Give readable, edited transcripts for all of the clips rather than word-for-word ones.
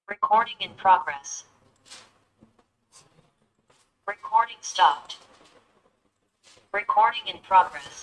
Recording in progress. Recording stopped. Recording in progress.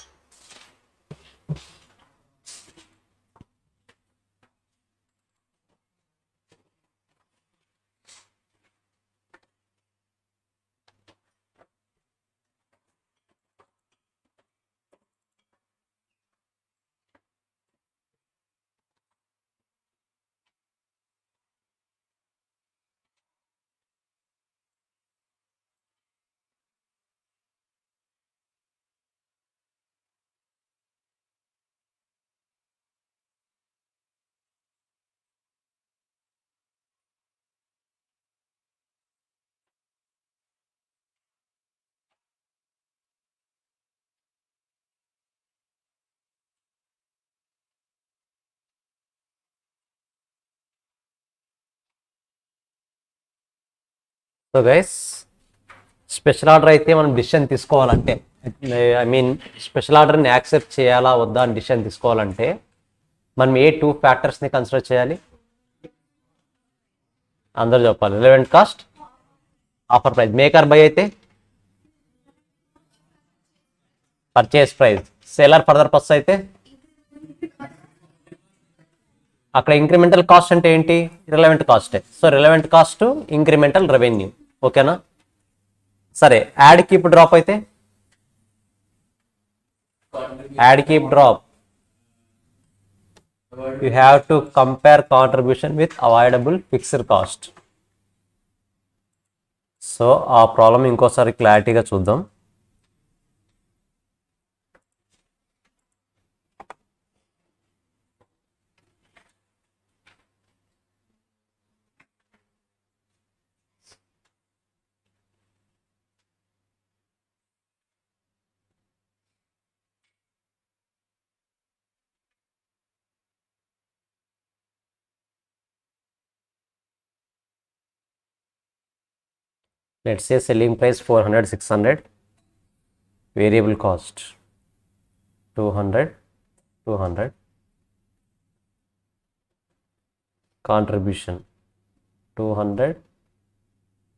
So guys special order అయితే మనం decision తీసుకోవాలంటే special ఆర్డర్ని accept చేయాలా వద్దా అని డిసిషన్ తీసుకోవాలంటే మనం ఏ 2 ఫ్యాక్టర్స్ని కన్సిడర్ చేయాలి? అందరూ చెప్పాలి. Relevant cost, offer price. Maker buy అయితే purchase price. Seller further purse అయితే అక్కడ ఇంక్రిమెంటల్ కాస్ట్ అంటే ఏంటి? రిలవెంట్ కాస్టే. So relevant cost incremental revenue. ఓకేనా? సరే, యాడ్ కీప్ డ్రాప్ అయితే add keep drop you have to compare contribution with avoidable fixed cost. So ఆ ప్రాబ్లం ఇంకోసారి క్లారిటీగా చూద్దాం. Let's say selling price 400, 600, variable cost 200, 200, contribution 200,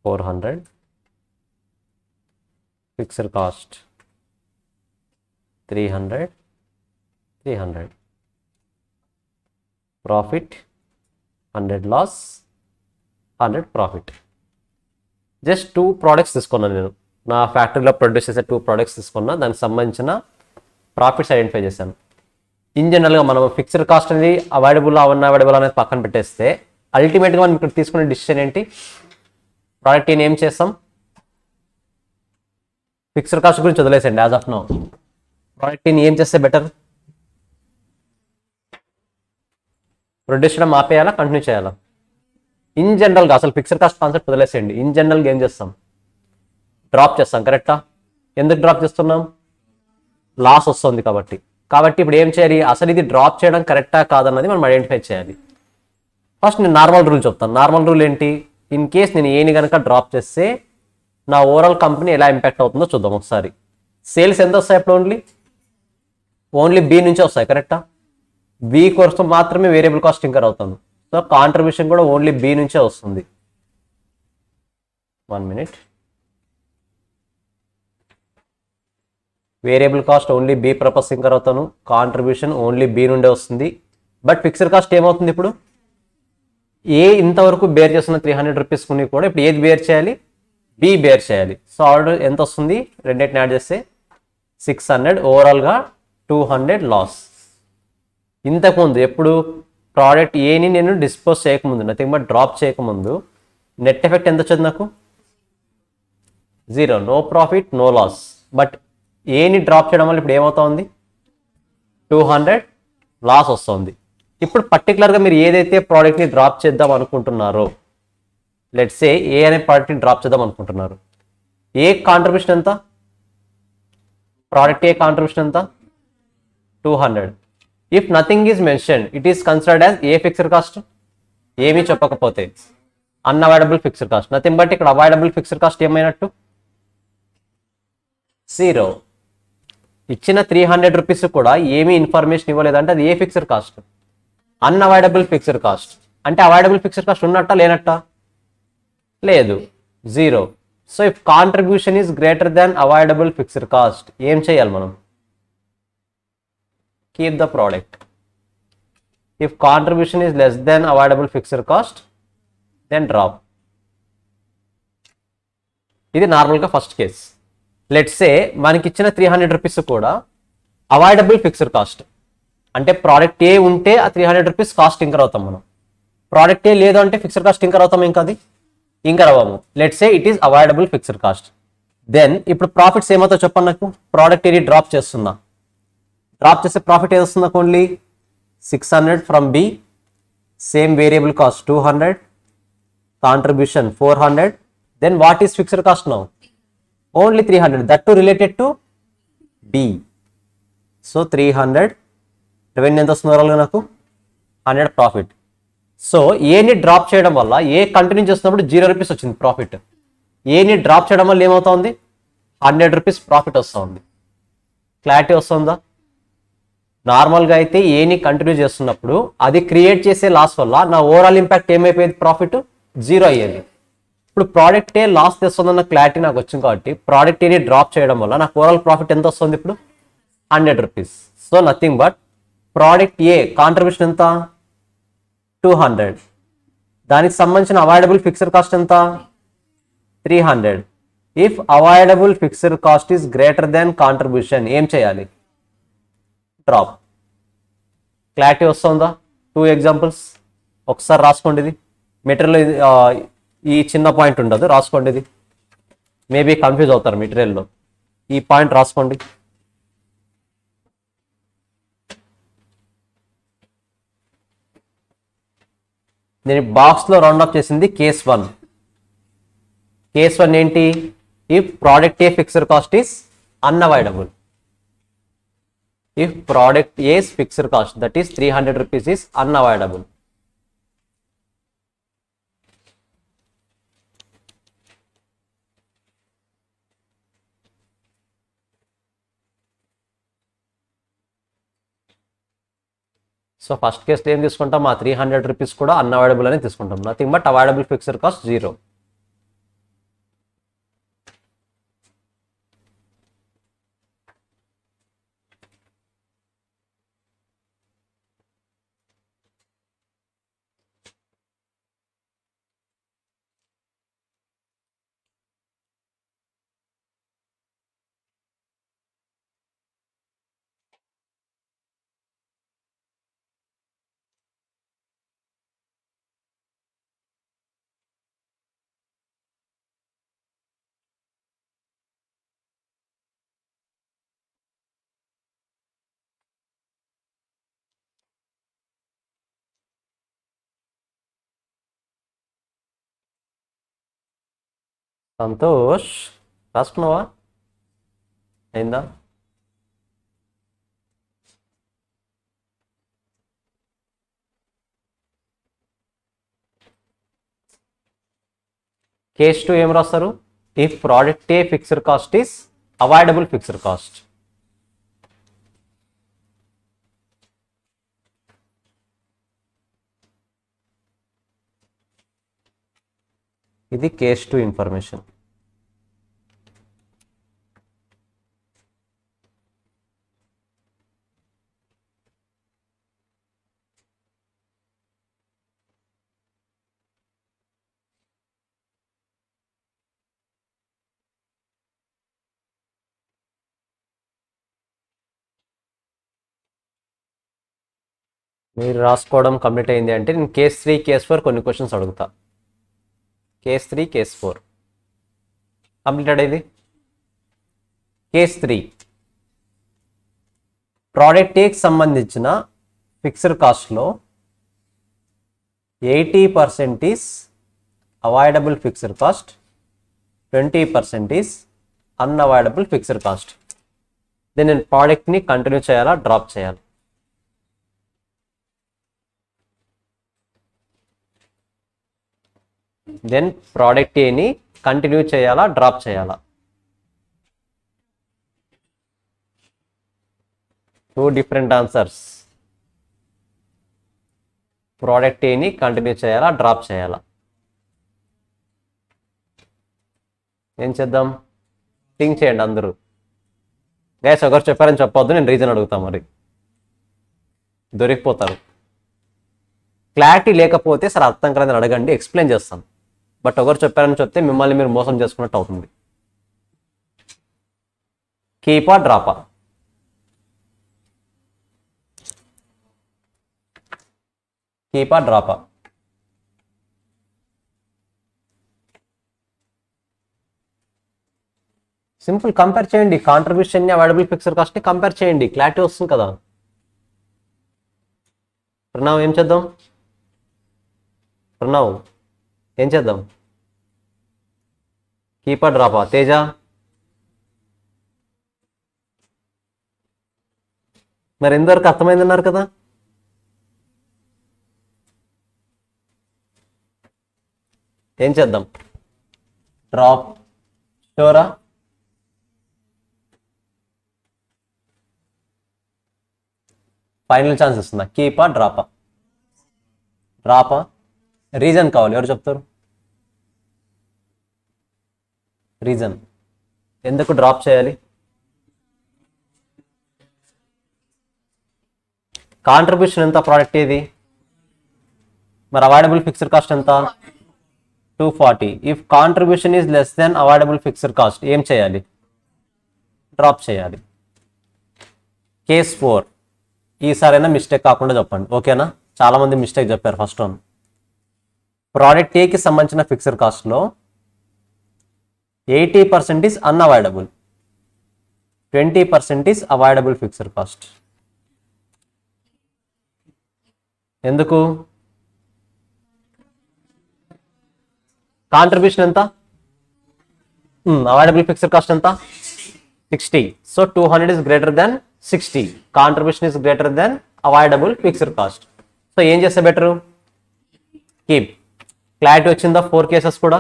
400, fixed cost 300, 300, profit 100 loss, 100 profit. Just 2 products తీసుకున్నాను నేను. నా ఫ్యాక్టరీలో produce చేసే 2 ప్రోడక్ట్స్ తీసుకున్నా, దానికి సంబంధించిన ప్రాఫిట్స్ ఐడెంటిఫై చేశాను. ఇన్ జనరల్గా మనం ఫిక్స్డ్ కాస్ట్ అనేది అవాయిడబుల్ అన్అవాయిడబుల్ అనేది పక్కన పెట్టేస్తే అల్టిమేట్గా మనం ఇక్కడ తీసుకునే డిసిషన్ ఏంటి? ప్రోడక్ట్ ఏం చేస్తాం? ఫిక్స్డ్ కాస్ట్ గురించి వదిలేసండి యాజ్ ఆఫ్ నౌ. ప్రోడక్ట్ ఏం చేస్తే బెటర్? ప్రొడ్యూస్ చేయడం ఆపేయాలా, కంటిన్యూ చేయాలా? ఇన్ జనరల్గా అసలు ఫిక్స్డ్ కాస్ట్ కాన్సెప్ట్ వదిలేసేయండి. ఇన్ జనరల్గా ఏం చేస్తాం? డ్రాప్ చేస్తాం. కరెక్టా? ఎందుకు డ్రాప్ చేస్తున్నాం? లాస్ వస్తుంది కాబట్టి. ఇప్పుడు ఏం చేయాలి? అసలు ఇది డ్రాప్ చేయడం కరెక్టా కాదన్నది మనం ఐడెంటిఫై చేయాలి. ఫస్ట్ నేను నార్మల్ రూల్ చెప్తాను. నార్మల్ రూల్ ఏంటి? ఇన్ కేస్ నేను ఏని కనుక డ్రాప్ చేస్తే నా ఓవరాల్ కంపెనీ ఎలా ఇంపాక్ట్ అవుతుందో చూద్దాం ఒకసారి. సేల్స్ ఎంత వస్తాయి అప్పుడు? ఓన్లీ బి నుంచే వస్తాయి. కరెక్టా? బి కోసం మాత్రమే వేరియబుల్ కాస్ట్ ఇంకర్ అవుతాను. సో కాంట్రిబ్యూషన్ కూడా ఓన్లీ బి నుంచే వస్తుంది. 1 minute. Variable cost only B purpose incur అవుతాను. కాంట్రిబ్యూషన్ ఓన్లీ బి నుండే వస్తుంది. బట్ ఫిక్స్డ్ కాస్ట్ ఏమవుతుంది? ఇప్పుడు ఏ ఇంతవరకు బేర్ చేస్తున్న 300 రూపీస్ కొని కూడా ఇప్పుడు ఏది బేర్ చేయాలి? బి బేర్ చేయాలి. సో ఆర్డర్ ఎంత వస్తుంది? రెండింటిని యాడ్ చేస్తే 600, ఓవరాల్గా 200 లాస్. ఇంతకుముందు ఎప్పుడు ప్రోడక్ట్ ఏని నేను డిస్పోజ్ చేయకముందు, నథింగ్ బట్ డ్రాప్ చేయకముందు నెట్ ఎఫెక్ట్ ఎంత వచ్చింది నాకు? 0, no profit, no loss. But ఏని డ్రాప్ చేయడం వల్ల ఇప్పుడు ఏమవుతా ఉంది? 200 లాస్ వస్తుంది. ఇప్పుడు పర్టికులర్గా మీరు ఏదైతే ప్రోడక్ట్ని డ్రాప్ చేద్దాం అనుకుంటున్నారో, లెట్స్ సే ఏ అనే ప్రోడక్ట్ని డ్రాప్ చేద్దాం అనుకుంటున్నారు. ఏ కాంట్రిబ్యూషన్ ఎంత? ప్రోడక్ట్ ఏ కాంట్రిబ్యూషన్ ఎంత? 200. If nothing is mentioned it is considered as a fixed cost. ఏమీ చెప్పకపోతే unavoidable fixed cost. Nothing but ఇక్కడ అవాయిడబుల్ ఫిక్స్డ్ కాస్ట్ ఏమైనట్టు? 0. ఇచ్చిన 300 రూపీస్ కూడా ఏమీ ఇన్ఫర్మేషన్ ఇవ్వలేదంటే అది ఏ fixed cost? Unavoidable fixed cost. అంటే అవాయిడబుల్ ఫిక్స్డ్ కాస్ట్ ఉన్నట్ట లేనట్ట? లేదు, 0. So if contribution is greater than avoidable fixed cost, ఏం చేయాలి మనం? Keep the product. If contribution is less than avoidable fixed cost, then drop. ఇది నార్మల్గా first case. Let's say మనకి ఇచ్చిన 300 రూపీస్ కూడా అవాయిడబుల్ ఫిక్స్డ్ కాస్ట్, అంటే ప్రోడక్ట్ ఏ ఉంటే ఆ 300 రూపీస్ కాస్ట్ ఇంకర్ అవుతాం మనం. ప్రోడక్ట్ ఏ లేదు అంటే ఫిక్స్డ్ కాస్ట్ ఇంకర్ అవుతాం, ఇంకా అది ఇంకర్ అవ్వము. Let's say it is avoidable fixed cost. Then ఇప్పుడు ప్రాఫిట్స్ ఏమవుతావు చెప్పండి నాకు. ప్రోడక్ట్ ఏది డ్రాప్ చేస్తున్నా, డ్రాప్ చేసే ప్రాఫిట్ ఏది వస్తుంది నాకు? Only 600 from B, same variable cost 200, contribution 400. Then what is fixed cost now? Only 300, that to related to B. So 300 revenue ఎంత వస్తుంది ఓవరాల్గా నాకు? 100 ప్రాఫిట్. సో ఏని డ్రాప్ చేయడం వల్ల, ఏ కంటిన్యూ చేస్తున్నప్పుడు 0 రూపీస్ వచ్చింది ప్రాఫిట్. ఏని డ్రాప్ చేయడం వల్ల ఏమవుతుంది? 100 రూపీస్ ప్రాఫిట్ వస్తుంది. క్లారిటీ వస్తుందా? నార్మల్గా అయితే ఏని కంటిన్యూ చేస్తున్నప్పుడు అది క్రియేట్ చేసే లాస్ వల్ల నా ఓవరాల్ ఇంపాక్ట్ ఏమైపోయేది? ప్రాఫిట్ 0 అయ్యేది. ఇప్పుడు ప్రోడక్ట్ ఏ లాస్ తెస్తుందన్న క్లారిటీ నాకు వచ్చింది కాబట్టి ప్రోడక్ట్ ఏని డ్రాప్ చేయడం వల్ల నాకు ఓవరాల్ ప్రాఫిట్ ఎంత వస్తుంది ఇప్పుడు? 100 rupees. So nothing but product A contribution ఎంత? 200. దానికి సంబంధించిన అవాయిడబుల్ ఫిక్స్డ్ కాస్ట్ ఎంత? 300. If avoidable fixed cost is greater than contribution, ఏం చేయాలి? డ్రాప్. క్లారిటీ వస్తుందా? 2 ఎగ్జాంపుల్స్ ఒకసారి రాసుకోండి. ఇది మెటీరియల్, ఈ చిన్న పాయింట్ ఉండదు, రాసుకోండి. ఇది మేబీ కన్ఫ్యూజ్ అవుతారు మెటీరియల్లో. ఈ పాయింట్ రాసుకోండి. నేను బాక్స్లో రౌండ్ అప్ చేసింది కేస్ 1. కేస్ 1 ఏంటి? If product A fixed cost is unavoidable. If product A's fixed cost that is 300 rupees is unavoidable. So first కేసులో ఏం తీసుకుంటాం? ఆ 300 రూపీస్ కూడా అన్అవాయిడబుల్ అని తీసుకుంటాం. Nothing but avoidable fixed cost 0. Santosh రాసుకున్నావా? అయిందా? కేస్ 2 ఏం రాస్తారు? If product A fixed cost is avoidable fixed cost. ఇది కేస్ 2 ఇన్ఫర్మేషన్. మీరు రాసుకోవడం కంప్లీట్ అయింది అంటే నేను కేస్ 3 కేస్ 4 కొన్ని క్వశ్చన్స్ అడుగుతా. కేస్ 3 కేస్ 4 కంప్లీటెడ్ అయింది. కేస్ 3 ప్రోడక్ట్ ఏకి సంబంధించిన ఫిక్స్డ్ కాస్ట్లో 80% is avoidable fixed cost, 20% is unavoidable fixed cost. Then నేను ప్రోడక్ట్ని కంటిన్యూ చేయాలా, డ్రాప్ చేయాలి? దెన్ ప్రోడక్ట్ ఏని కంటిన్యూ చేయాలా, డ్రాప్ చేయాలా? 2 different answers. ప్రోడక్ట్ ఏని కంటిన్యూ చేయాలా డ్రాప్ చేయాలా? ఏం చేద్దాం? థింక్ చేయండి అందరూ. గైస్ ఒకరు చెప్పారని చెప్పొద్దు, నేను రీజన్ అడుగుతా, మరి దొరికిపోతారు. క్లారిటీ లేకపోతే సార్ అర్థం కాలేదని అడగండి, ఎక్స్ప్లెయిన్ చేస్తాను. బట్ ఒకరు చెప్పారని చెప్తే మిమ్మల్ని మీరు మోసం చేసుకున్నట్టు అవుతుంది. కీపా డ్రాపా? కీపా డ్రాపా? సింపుల్, కంపేర్ చేయండి. కాంట్రిబ్యూషన్ అవైలబుల్ ఫిక్స్డ్ కాస్ట్ని కంపేర్ చేయండి, క్లారిటీ వస్తుంది కదా. ప్రణవ్ ఏం చేద్దాం? ప్రణవ్ ఏం చేద్దాం? కీపా డ్రాపా? తేజ మరి ఎంతవరకు అర్థమైందన్నారు కదా. ఏం చేద్దాం? డ్రాప్ షోరా? ఫైనల్ ఛాన్స్ ఇస్తుందా? కీపా డ్రాపా? డ్రాపా. రీజన్ కావాలి, ఎవరు చెప్తారు? రీజన్ ఎందుకు డ్రాప్ చేయాలి? కాంట్రిబ్యూషన్ ఎంత ప్రోడక్ట్ ఇది? మరి అవాయిడబుల్ ఫిక్స్డ్ కాస్ట్ ఎంత? 240. If contribution is less than avoidable fixed cost ఏం చేయాలి? డ్రాప్ చేయాలి. కేస్ 4. ఈసారైనా మిస్టేక్ కాకుండా చెప్పండి, ఓకేనా? చాలా మంది మిస్టేక్ చెప్పారు. ఫస్ట్ వన్, ప్రోడక్ట్ ఏకి సంబంధించిన ఫిక్స్డ్ కాస్ట్లో 80% is unavoidable, 20% is avoidable fixed cost. ఎందుకు? కాంట్రిబ్యూషన్ ఎంత? అవాయిడబుల్ ఫిక్స్డ్ కాస్ట్ ఎంత? 60. So 200 is greater than 60. Contribution is greater than avoidable fixed cost. So ఏం చేస్తే బెటరు? కీప్. క్లారిటీ వచ్చిందా? 4 కేసెస్ కూడా.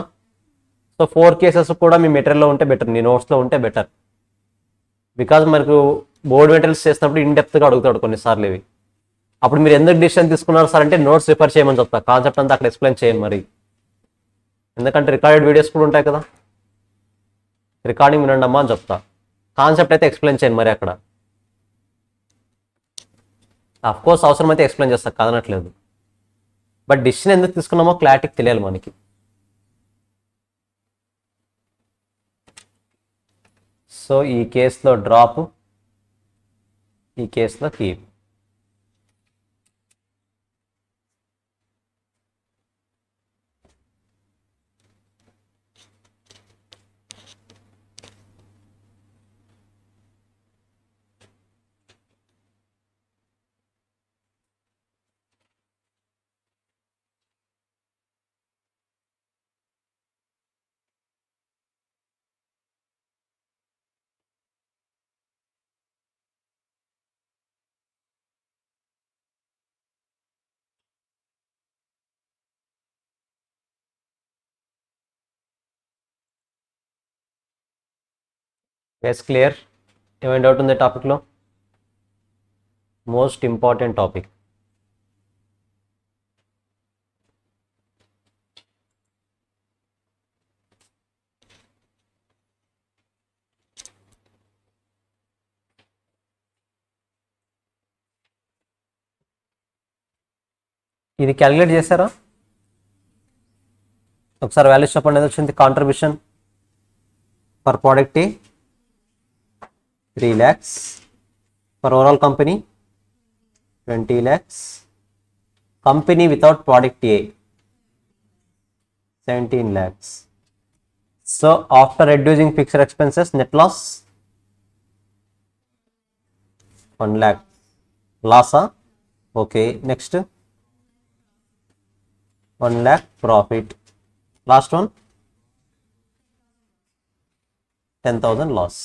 సో 4 కేసెస్ కూడా మీ మెటీరియల్లో ఉంటే బెటర్, నీ నోట్స్లో ఉంటే బెటర్. బికాజ్ మనకు బోర్డ్ మెటీరియల్స్ చేసినప్పుడు ఇన్డెప్త్గా అడుగుతాడు కొన్నిసార్లు ఇవి. అప్పుడు మీరు ఎందుకు డిసిషన్ తీసుకున్నారు సార్ అంటే నోట్స్ రిఫర్ చేయమని చెప్తా, కాన్సెప్ట్ అంతా అక్కడ ఎక్స్ప్లెయిన్ చేయండి మరి. ఎందుకంటే రికార్డెడ్ వీడియోస్ కూడా ఉంటాయి కదా, రికార్డింగ్ వినండి అమ్మా అని చెప్తా. కాన్సెప్ట్ అయితే ఎక్స్ప్లెయిన్ చేయండి మరి అక్కడ. కోర్స్ అవసరమైతే ఎక్స్ప్లెయిన్ చేస్తా, కాదనట్లేదు. బట్ డిసిషన్ ఎందుకు తీసుకున్నామో క్లారిటీ తెలియాలి మనకి. సో ఈ కేసులో డ్రాప్, ఈ కేసులో కీప్. Yes clear? ఏమైనా డౌట్ ఉంది టాపిక్లో? Most important topic. ఇది క్యాలిక్యులేట్ చేశారా? ఒకసారి వాల్యూస్ చెప్పండి. ఏది వచ్చింది? Contribution for product A 3 lakhs, for overall company 20 lakhs, company without product A 17 lakhs. So after reducing fixed expenses, net loss 1 lakh loss. Okay, next 1 lakh profit. Last one 10,000 loss.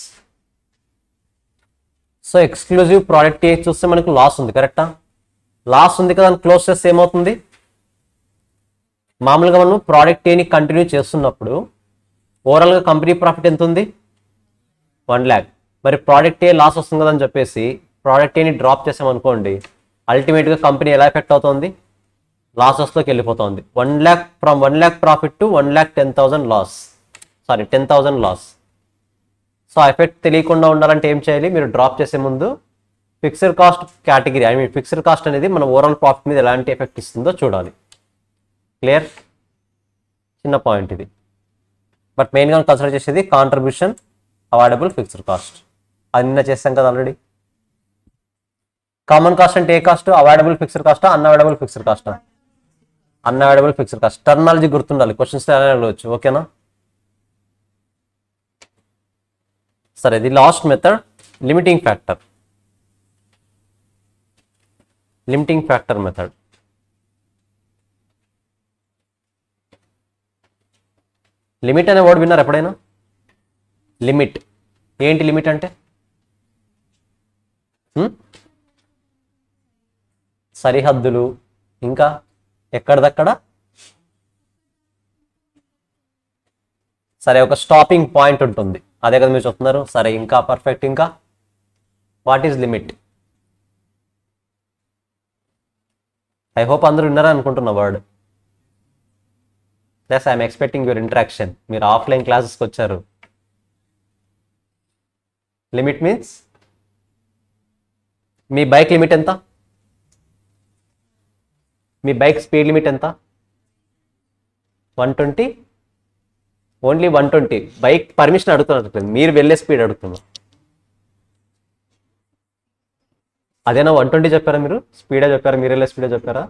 So exclusive product A చూస్తే మనకు loss ఉంది, కరెక్టా? Loss ఉంది కదా, close చేస్తే ఏమవుతుంది? మామూలుగా మనం ప్రోడక్ట్ ఏని కంటిన్యూ చేస్తున్నప్పుడు ఓవరాల్గా కంపెనీ ప్రాఫిట్ ఎంత ఉంది? 1 lakh. మరి ప్రోడక్ట్ ఏ లాస్ వస్తుంది కదా అని చెప్పేసి ప్రోడక్ట్ ఏని డ్రాప్ చేసామనుకోండి, అల్టిమేట్గా కంపెనీ ఎలా ఎఫెక్ట్ అవుతుంది? లాసెస్లోకి వెళ్ళిపోతుంది. 1 lakh from 1 lakh profit to 1,10,000 loss, sorry 10,000 loss. So ఆ ఎఫెక్ట్ తెలియకుండా ఉండాలంటే ఏం చేయాలి? మీరు డ్రాప్ చేసే ముందు fixed cost category, I mean fixed cost అనేది మన ఓవరాల్ ప్రాఫిట్ మీద ఎలాంటి ఎఫెక్ట్ ఇస్తుందో చూడాలి. క్లియర్? చిన్న పాయింట్ ఇది. బట్ మెయిన్గా కన్సిడర్ చేసేది కాంట్రిబ్యూషన్, అవాయిడబుల్, ఫిక్స్డ్ కాస్ట్. అది నిన్న చేస్తాం కదా ఆల్రెడీ. కామన్ కాస్ట్ అంటే ఏ కాస్ట్? అవాయిడబుల్ ఫిక్స్డ్ కాస్టా, అన్అవాయిడబుల్ ఫిక్స్డ్ కాస్టా? Unavoidable fixed cost. టర్మినాలజీ గుర్తుండాలి, క్వశ్చన్స్ వెళ్ళవచ్చు. ఓకేనా? సరే, ఇది last method, limiting factor. Limiting factor method. Limit అనే వర్డ్ విన్నారు ఎప్పుడైనా? లిమిట్ ఏంటి? లిమిట్ అంటే సరిహద్దులు, ఇంకా ఎక్కడిదక్కడ. సరే, ఒక స్టాపింగ్ పాయింట్ ఉంటుంది, అదే కదా మీరు చెప్తున్నారు. సరే, ఇంకా పర్ఫెక్ట్. ఇంకా what is limit? I hope అందరూ విన్నారా అనుకుంటున్న word. Plus I'm expecting your interaction. మీరు ఆఫ్లైన్ క్లాసెస్కి వచ్చారు. లిమిట్ మీన్స్ మీ బైక్ లిమిట్ ఎంత? మీ బైక్ స్పీడ్ లిమిట్ ఎంత? 120. ఓన్లీ 120. బైక్ పర్మిషన్ అడుగుతున్నారు, మీరు వెళ్ళే స్పీడ్ అడుగుతున్నారు. అదేనా 120 చెప్పారా? మీరు స్పీడే చెప్పారా? మీరు వెళ్ళే స్పీడే చెప్పారా?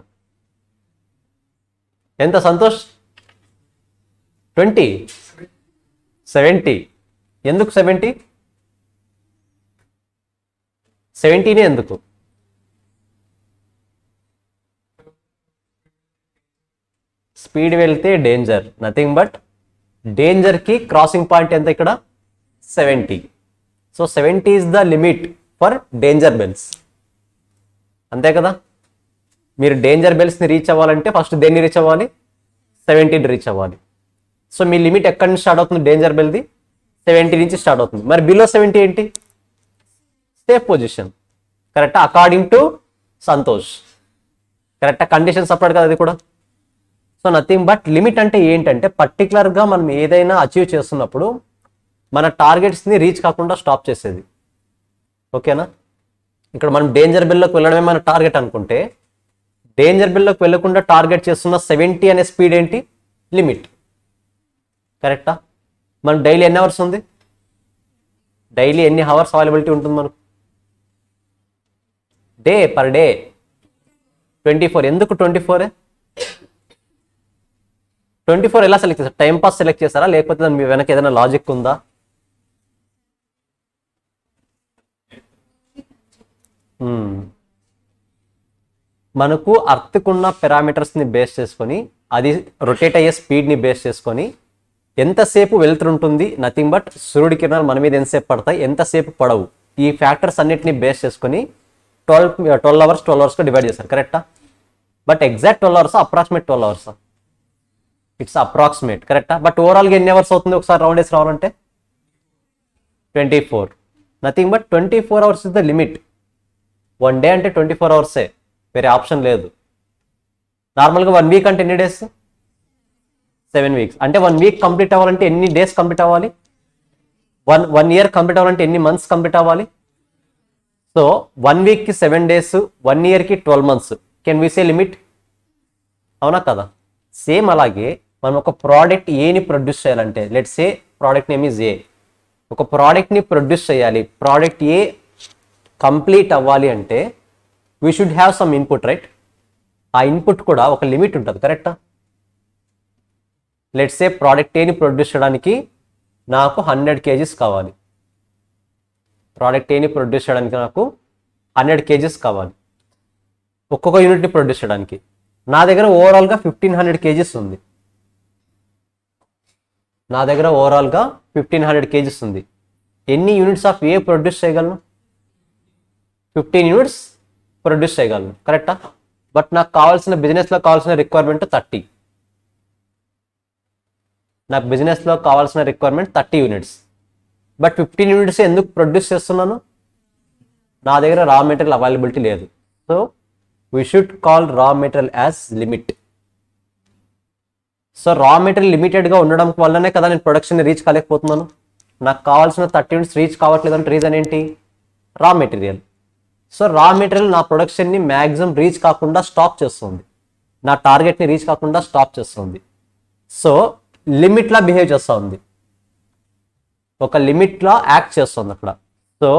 ఎంత సంతోష్? 20, 70. ఎందుకు 70? 70నే ఎందుకు? స్పీడ్ వెళ్తే డేంజర్, నథింగ్ బట్ డేంజర్కి క్రాసింగ్ పాయింట్ ఎంత ఇక్కడ? 70. So 70 is the limit for danger bells. అంతే కదా? మీరు డేంజర్ బెల్స్ని రీచ్ అవ్వాలంటే ఫస్ట్ దేన్ని రీచ్ అవ్వాలి? 70ని రీచ్ అవ్వాలి. సో మీ లిమిట్ ఎక్కడి నుంచి స్టార్ట్ అవుతుంది? డేంజర్ బెల్ది 70 నుంచి స్టార్ట్ అవుతుంది. మరి బిలో 70 ఏంటి? Safe position. కరెక్టా? According to Santosh. కరెక్టా? కండిషన్ సపరేట్ కదా అది కూడా. సో నథింగ్ బట్ లిమిట్ అంటే ఏంటంటే పర్టికులర్గా మనం ఏదైనా అచీవ్ చేస్తున్నప్పుడు మన టార్గెట్స్ని రీచ్ కాకుండా స్టాప్ చేసేది. ఓకేనా? ఇక్కడ మనం డేంజర్ బెల్లోకి వెళ్ళడమే మన టార్గెట్ అనుకుంటే, డేంజర్ బెల్లోకి వెళ్ళకుండా టార్గెట్ చేస్తున్న 70 అనే స్పీడ్ ఏంటి? లిమిట్. కరెక్టా? మనకు డైలీ ఎన్ని అవర్స్ ఉంది? డైలీ ఎన్ని అవర్స్ అవైలబిలిటీ ఉంటుంది మనకు? Day per day 24. ఎందుకు 24? 24 ఎలా సెలెక్ట్ చేస్తారు? టైం పాస్ సెలెక్ట్ చేస్తారా, లేకపోతే మీ వెనక ఏదైనా లాజిక్ ఉందా? మనకు అర్త్కున్న పారామీటర్స్ని బేస్ చేసుకొని, అది రొటేట్ అయ్యే స్పీడ్ని బేస్ చేసుకొని ఎంతసేపు వెళ్తుంటుంది, నథింగ్ బట్ సూర్యుడి కిరణాలు మన మీద ఎంతసేపు పడతాయి, ఎంతసేపు పడవు, ఈ ఫ్యాక్టర్స్ అన్నిటిని బేస్ చేసుకొని 12 అవర్స్ 12 అవర్స్గా డివైడ్ చేస్తారు. కరెక్టా? But exact 12 hours, approximate 12 hours? It's approximate. కరెక్టా? బట్ ఓవరాల్గా ఎన్ని అవర్స్ అవుతుంది ఒకసారి రౌండ్ వేసి రావాలంటే? 24. Nothing but 24 hours is the limit. 1 day అంటే 24 అవర్సే, వేరే ఆప్షన్ లేదు. నార్మల్గా 1 వీక్ అంటే ఎన్ని డేస్? 7 వీక్స్. అంటే 1 వీక్ కంప్లీట్ అవ్వాలంటే ఎన్ని డేస్ కంప్లీట్ అవ్వాలి? 1 ఇయర్ కంప్లీట్ అవ్వాలంటే ఎన్ని మంత్స్ కంప్లీట్ అవ్వాలి? సో 1 వీక్కి 7 డేస్, 1 ఇయర్కి 12 months. Can we say limit? అవునా కదా? సేమ్ అలాగే మనం ఒక ప్రోడక్ట్ ఏని ప్రొడ్యూస్ చేయాలంటే, let's say product name is a. ఒక ప్రోడక్ట్ని ప్రొడ్యూస్ చేయాలి, ప్రోడక్ట్ ఏ కంప్లీట్ అవ్వాలి అంటే we should have some input, right? ఆ ఇన్పుట్ కూడా ఒక లిమిట్ ఉంటుంది. కరెక్టా? లెట్స్ సే ప్రోడక్ట్ ఏని ప్రొడ్యూస్ చేయడానికి నాకు 100 kgs కావాలి. ప్రోడక్ట్ ఏని ప్రొడ్యూస్ చేయడానికి నాకు 100 kgs కావాలి ఒక్కొక్క యూనిట్ని ప్రొడ్యూస్ చేయడానికి. నా దగ్గర ఓవరాల్గా 1500 kgs ఉంది. నా దగ్గర ఓవరాల్గా 1500 kgs ఉంది. ఎన్ని యూనిట్స్ ఆఫ్ ఏ ప్రొడ్యూస్ చేయగలను? 15 యూనిట్స్ ప్రొడ్యూస్ చేయగలను. కరెక్టా? బట్ నాకు కావాల్సిన బిజినెస్లో కావాల్సిన రిక్వైర్మెంట్ 30. నాకు బిజినెస్లో కావాల్సిన రిక్వైర్మెంట్ 30 యూనిట్స్. బట్ 15 యూనిట్స్ ఎందుకు ప్రొడ్యూస్ చేస్తున్నాను? నా దగ్గర రా మెటీరియల్ అవైలబిలిటీ లేదు. So we should call raw material as limit. So raw material లిమిటెడ్గా ఉండడం వల్లనే కదా నేను ప్రొడక్షన్ని రీచ్ కాలేకపోతున్నాను. నాకు కావాల్సిన 30 యూనిట్స్ రీచ్ కావట్లేదు అంటే రీజన్ ఏంటి? Raw material. So raw material నా ప్రొడక్షన్ని మ్యాక్సిమం రీచ్ కాకుండా స్టాప్ చేస్తుంది, నా టార్గెట్ని రీచ్ కాకుండా స్టాప్ చేస్తుంది. సో లిమిట్లా బిహేవ్ చేస్తూ ఉంది, ఒక లిమిట్లా యాక్ట్ చేస్తుంది అక్కడ. So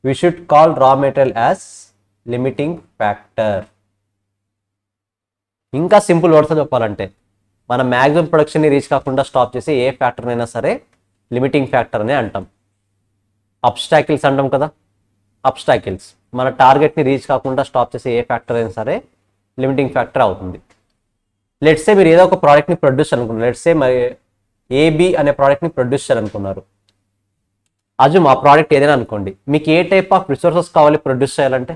we should call raw material as limiting factor. ఇంకా సింపుల్ వర్డ్స్తో చెప్పాలంటే మన మ్యాక్సిమం ప్రొడక్షన్ని రీచ్ కాకుండా స్టాప్ చేసి ఏ ఫ్యాక్టర్నైనా సరే లిమిటింగ్ ఫ్యాక్టర్ అనే అంటాం. అబ్స్టాకిల్స్ అంటాం కదా, అబ్స్టాకిల్స్ మన టార్గెట్ని రీచ్ కాకుండా స్టాప్ చేసి ఏ ఫ్యాక్టర్ అయినా సరే లిమిటింగ్ ఫ్యాక్టర్ అవుతుంది. లెట్స్ సే మీరు ఏదో ఒక ప్రోడక్ట్ని ప్రొడ్యూస్ అనుకున్నారు, లెట్స్ సే మరి ఏబి అనే ప్రోడక్ట్ని ప్రొడ్యూస్ చేయాలనుకున్నారు. అజు మా ప్రోడక్ట్ ఏదైనా అనుకోండి, మీకు ఏ టైప్ ఆఫ్ రిసోర్సెస్ కావాలి ప్రొడ్యూస్ చేయాలంటే?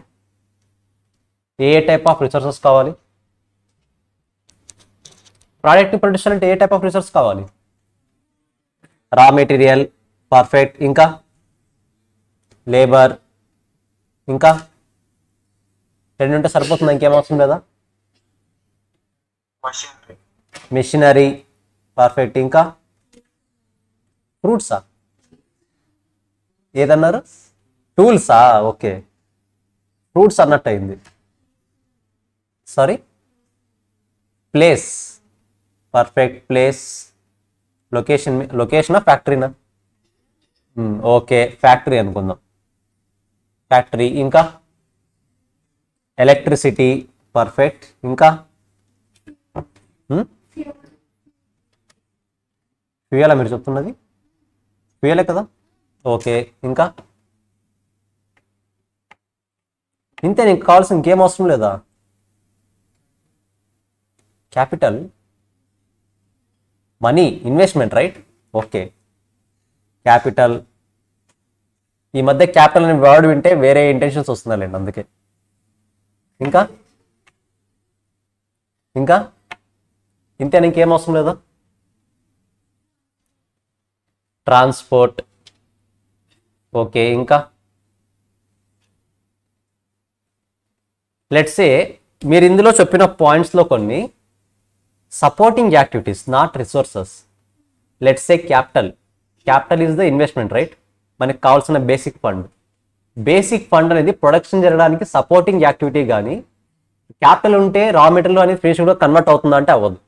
ఏ టైప్ ఆఫ్ రిసోర్సెస్ కావాలి? ప్రోడక్ట్ని ప్రొడ్యూస్ చేయాలంటే ఏ టైప్ ఆఫ్ రిసోర్స్ కావాలి? రా మెటీరియల్, పర్ఫెక్ట్, ఇంకా లేబర్, ఇంకా 2 ఉంటే సరిపోతుంది, ఇంకేం అవసరం లేదా? మెషినరీ, పర్ఫెక్ట్, ఇంకా ఫ్రూట్సా? ఏదన్నారు? టూల్సా? ఓకే, ఫ్రూట్స్ అన్నట్టు అయింది. Sorry, place, perfect, place. లొకేషనా ఫ్యాక్టరీనా? ఓకే, ఫ్యాక్టరీ అనుకుందాం, ఫ్యాక్టరీ. ఇంకా ఎలక్ట్రిసిటీ, పర్ఫెక్ట్, ఇంకా ఫ్యూయలా మీరు చెప్తున్నది? ఫ్యూయలే కదా, ఓకే. ఇంకా ఇంతే, నీకు కావాల్సిన ఇంకేం అవసరం లేదా? Capital, money, investment, right? Okay, capital. ఈ మధ్య క్యాపిటల్ అనే వర్డ్ వింటే వేరే ఇంటెన్షన్స్ వస్తుందండి, అందుకే. ఇంకా ఇంకా ఇంతే, ఇంకేం అవసరం లేదా? Transport, okay. ఇంకా లెట్స్ సే మీరు ఇందులో చెప్పిన పాయింట్స్లో కొన్ని supporting activities, not resources. Let's say capital, capital is the investment, right? మనకి కావాల్సిన బేసిక్ ఫండ్. బేసిక్ ఫండ్ అనేది ప్రొడక్షన్ జరగడానికి సపోర్టింగ్ యాక్టివిటీ, కానీ క్యాపిటల్ ఉంటే రా మెటీరియల్ అనేది ఫినిష్డ్గా కన్వర్ట్ అవుతుందా అంటే అవ్వదు.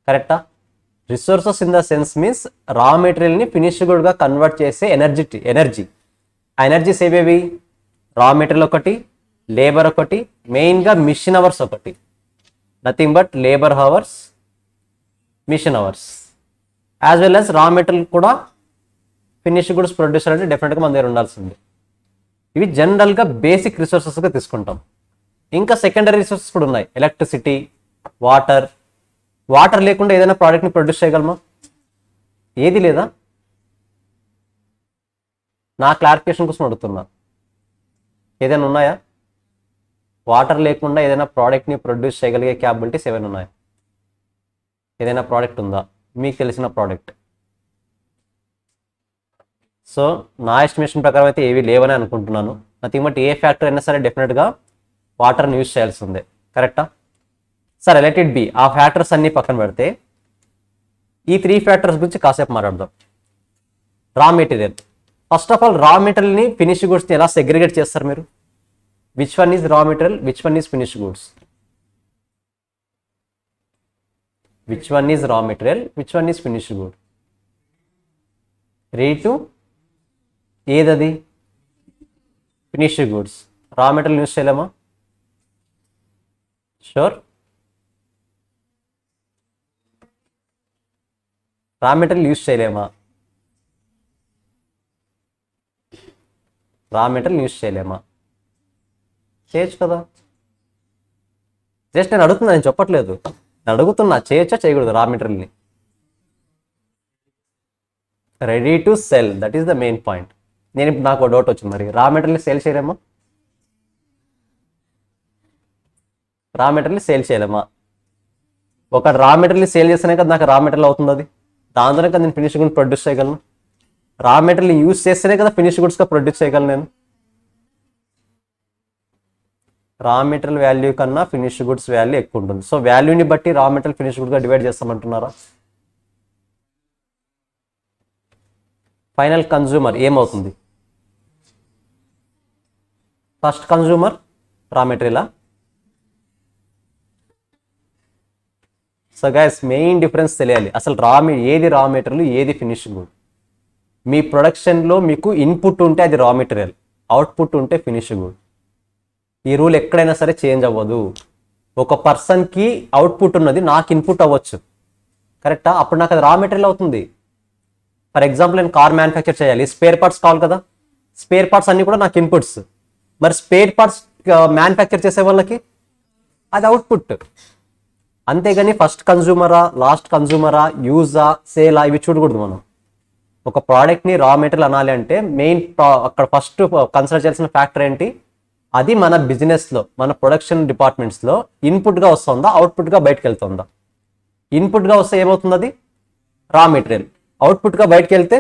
కరెక్టా? Resources in the sense means raw మెటీరియల్ని ఫినిష్డ్గా కన్వర్ట్ చేసే ఎనర్జీ. ఆ ఎనర్జీస్ ఏవేవి? రా మెటీరియల్ ఒకటి, లేబర్ ఒకటి, మెయిన్గా మిషన్ అవర్స్ ఒకటి. Nothing but labour hours, machine hours, as well as raw material కూడా ఫినిష్డ్ గుడ్స్ ప్రొడ్యూసర్ అంటే డెఫినెట్గా మన దగ్గర ఉండాల్సింది. ఇవి జనరల్గా బేసిక్ రిసోర్సెస్గా తీసుకుంటాం. ఇంకా సెకండరీ రిసోర్సెస్ కూడా ఉన్నాయి, ఎలక్ట్రిసిటీ, వాటర్. వాటర్ లేకుండా ఏదైనా ప్రోడక్ట్ని ప్రొడ్యూస్ చేయగలమా? ఏది లేదా? నా క్లారిఫికేషన్ కోసం అడుగుతున్నా, ఏదైనా ఉన్నాయా? వాటర్ లేకుండా ఏదైనా ప్రోడక్ట్ని ప్రొడ్యూస్ చేయగలిగే క్యాపబిలిటీస్ ఏమైనా ఉన్నాయా? ఏదైనా ప్రోడక్ట్ ఉందా మీకు తెలిసిన ప్రోడక్ట్? సో నా ఎస్టిమేషన్ ప్రకారం అయితే ఏవి లేవని అనుకుంటున్నాను. నథింగ్ బట్ ఏ ఫ్యాక్టర్ అయినా సరే డెఫినెట్గా వాటర్ని యూజ్ చేయాల్సిందే. కరెక్టా? సరే, లెట్ ఇట్ బి. ఆ ఫ్యాక్టర్స్ అన్నీ పక్కన పెడితే ఈ 3 ఫ్యాక్టర్స్ గురించి కాసేపు మాట్లాడదాం. Raw material. First of all రా మెటీరియల్ని ఫినిష్ గుడ్స్ని ఎలా సెగ్రిగేట్ చేస్తారు మీరు? Which one is raw material, which one is finish goods? Which one is raw material, which one is finish good? Rate ఏదది? Finish goods. Raw material use చేయలేమా? Sure. Raw material use చేయలేమా? Raw material use చేయలేమా? చేయొచ్చు కదా. Just నేను అడుగుతున్నా, నేను చెప్పట్లేదు, నేను అడుగుతున్నా చేయొచ్చా చేయకూడదు రా మెటీరియల్ని? Ready to cell, that is the main point. నేను ఇప్పుడు నాకు డౌట్ వచ్చింది, మరి రా మెటీరియల్ సేల్ చేయలేమా? రా మెటీరియల్ సేల్ చేయలేమా? ఒక రా మెటీరియల్ సేల్ చేస్తేనే కదా నాకు రా మెటీరియల్ అవుతుంది, అది దాంతోనే కదా నేను ఫినిష్ గుడ్స్ ప్రొడ్యూస్ చేయగలను. రా మెటీరియల్ యూజ్ చేస్తేనే కదా ఫినిష్ గుడ్స్గా ప్రొడ్యూస్ చేయగలను నేను. రా మెటీరియల్ వాల్యూ కన్నా ఫినిష్డ్ గుడ్స్ వాల్యూ ఎక్కువ ఉంటుంది. సో వాల్యూని బట్టి రా మెటీరియల్ ఫినిష్డ్ గుడ్గా డివైడ్ చేస్తామంటున్నారా? ఫైనల్ కన్జ్యూమర్ ఏమవుతుంది? ఫస్ట్ కన్జ్యూమర్ రా మెటీరియలా? సో గైస్ మెయిన్ డిఫరెన్స్ తెలియాలి. అసలు ఏది రా మెటీరియల్, ఏది ఫినిష్డ్ గుడ్. మీ ప్రొడక్షన్లో మీకు ఇన్పుట్ ఉంటే అది రా మెటీరియల్, అవుట్పుట్ ఉంటే ఫినిష్డ్ గుడ్. ఈ రూల్ ఎక్కడైనా సరే చేంజ్ అవ్వదు. ఒక పర్సన్కి అవుట్పుట్ ఉన్నది, నాకు ఇన్పుట్ అవ్వచ్చు, కరెక్టా? అప్పుడు నాకు అది రా మెటీరియల్ అవుతుంది. ఫర్ ఎగ్జాంపుల్ నేను కార్ మ్యానుఫ్యాక్చర్ చేయాలి, స్పేర్ పార్ట్స్ కావాలి కదా. స్పేర్ పార్ట్స్ అన్నీ కూడా నాకు ఇన్పుట్స్. మరి స్పేర్ పార్ట్స్ మ్యానుఫ్యాక్చర్ చేసే వాళ్ళకి అది అవుట్పుట్. అంతేగాని ఫస్ట్ కన్జ్యూమరా, లాస్ట్ కన్జ్యూమరా, యూజా, సేలా ఇవి చూడకూడదు. మనం ఒక ప్రోడక్ట్ని రా మెటీరియల్ అనాలి అంటే మెయిన్ అక్కడ ఫస్ట్ కన్సిడర్ చేయాల్సిన ఫ్యాక్టర్ ఏంటి? అది మన బిజినెస్లో, మన ప్రొడక్షన్ డిపార్ట్మెంట్స్లో ఇన్పుట్గా వస్తుందా, అవుట్పుట్గా బయటకు వెళ్తుందా? ఇన్పుట్గా వస్తే ఏమవుతుంది? అది రా మెటీరియల్. అవుట్పుట్గా బయటకు వెళ్తే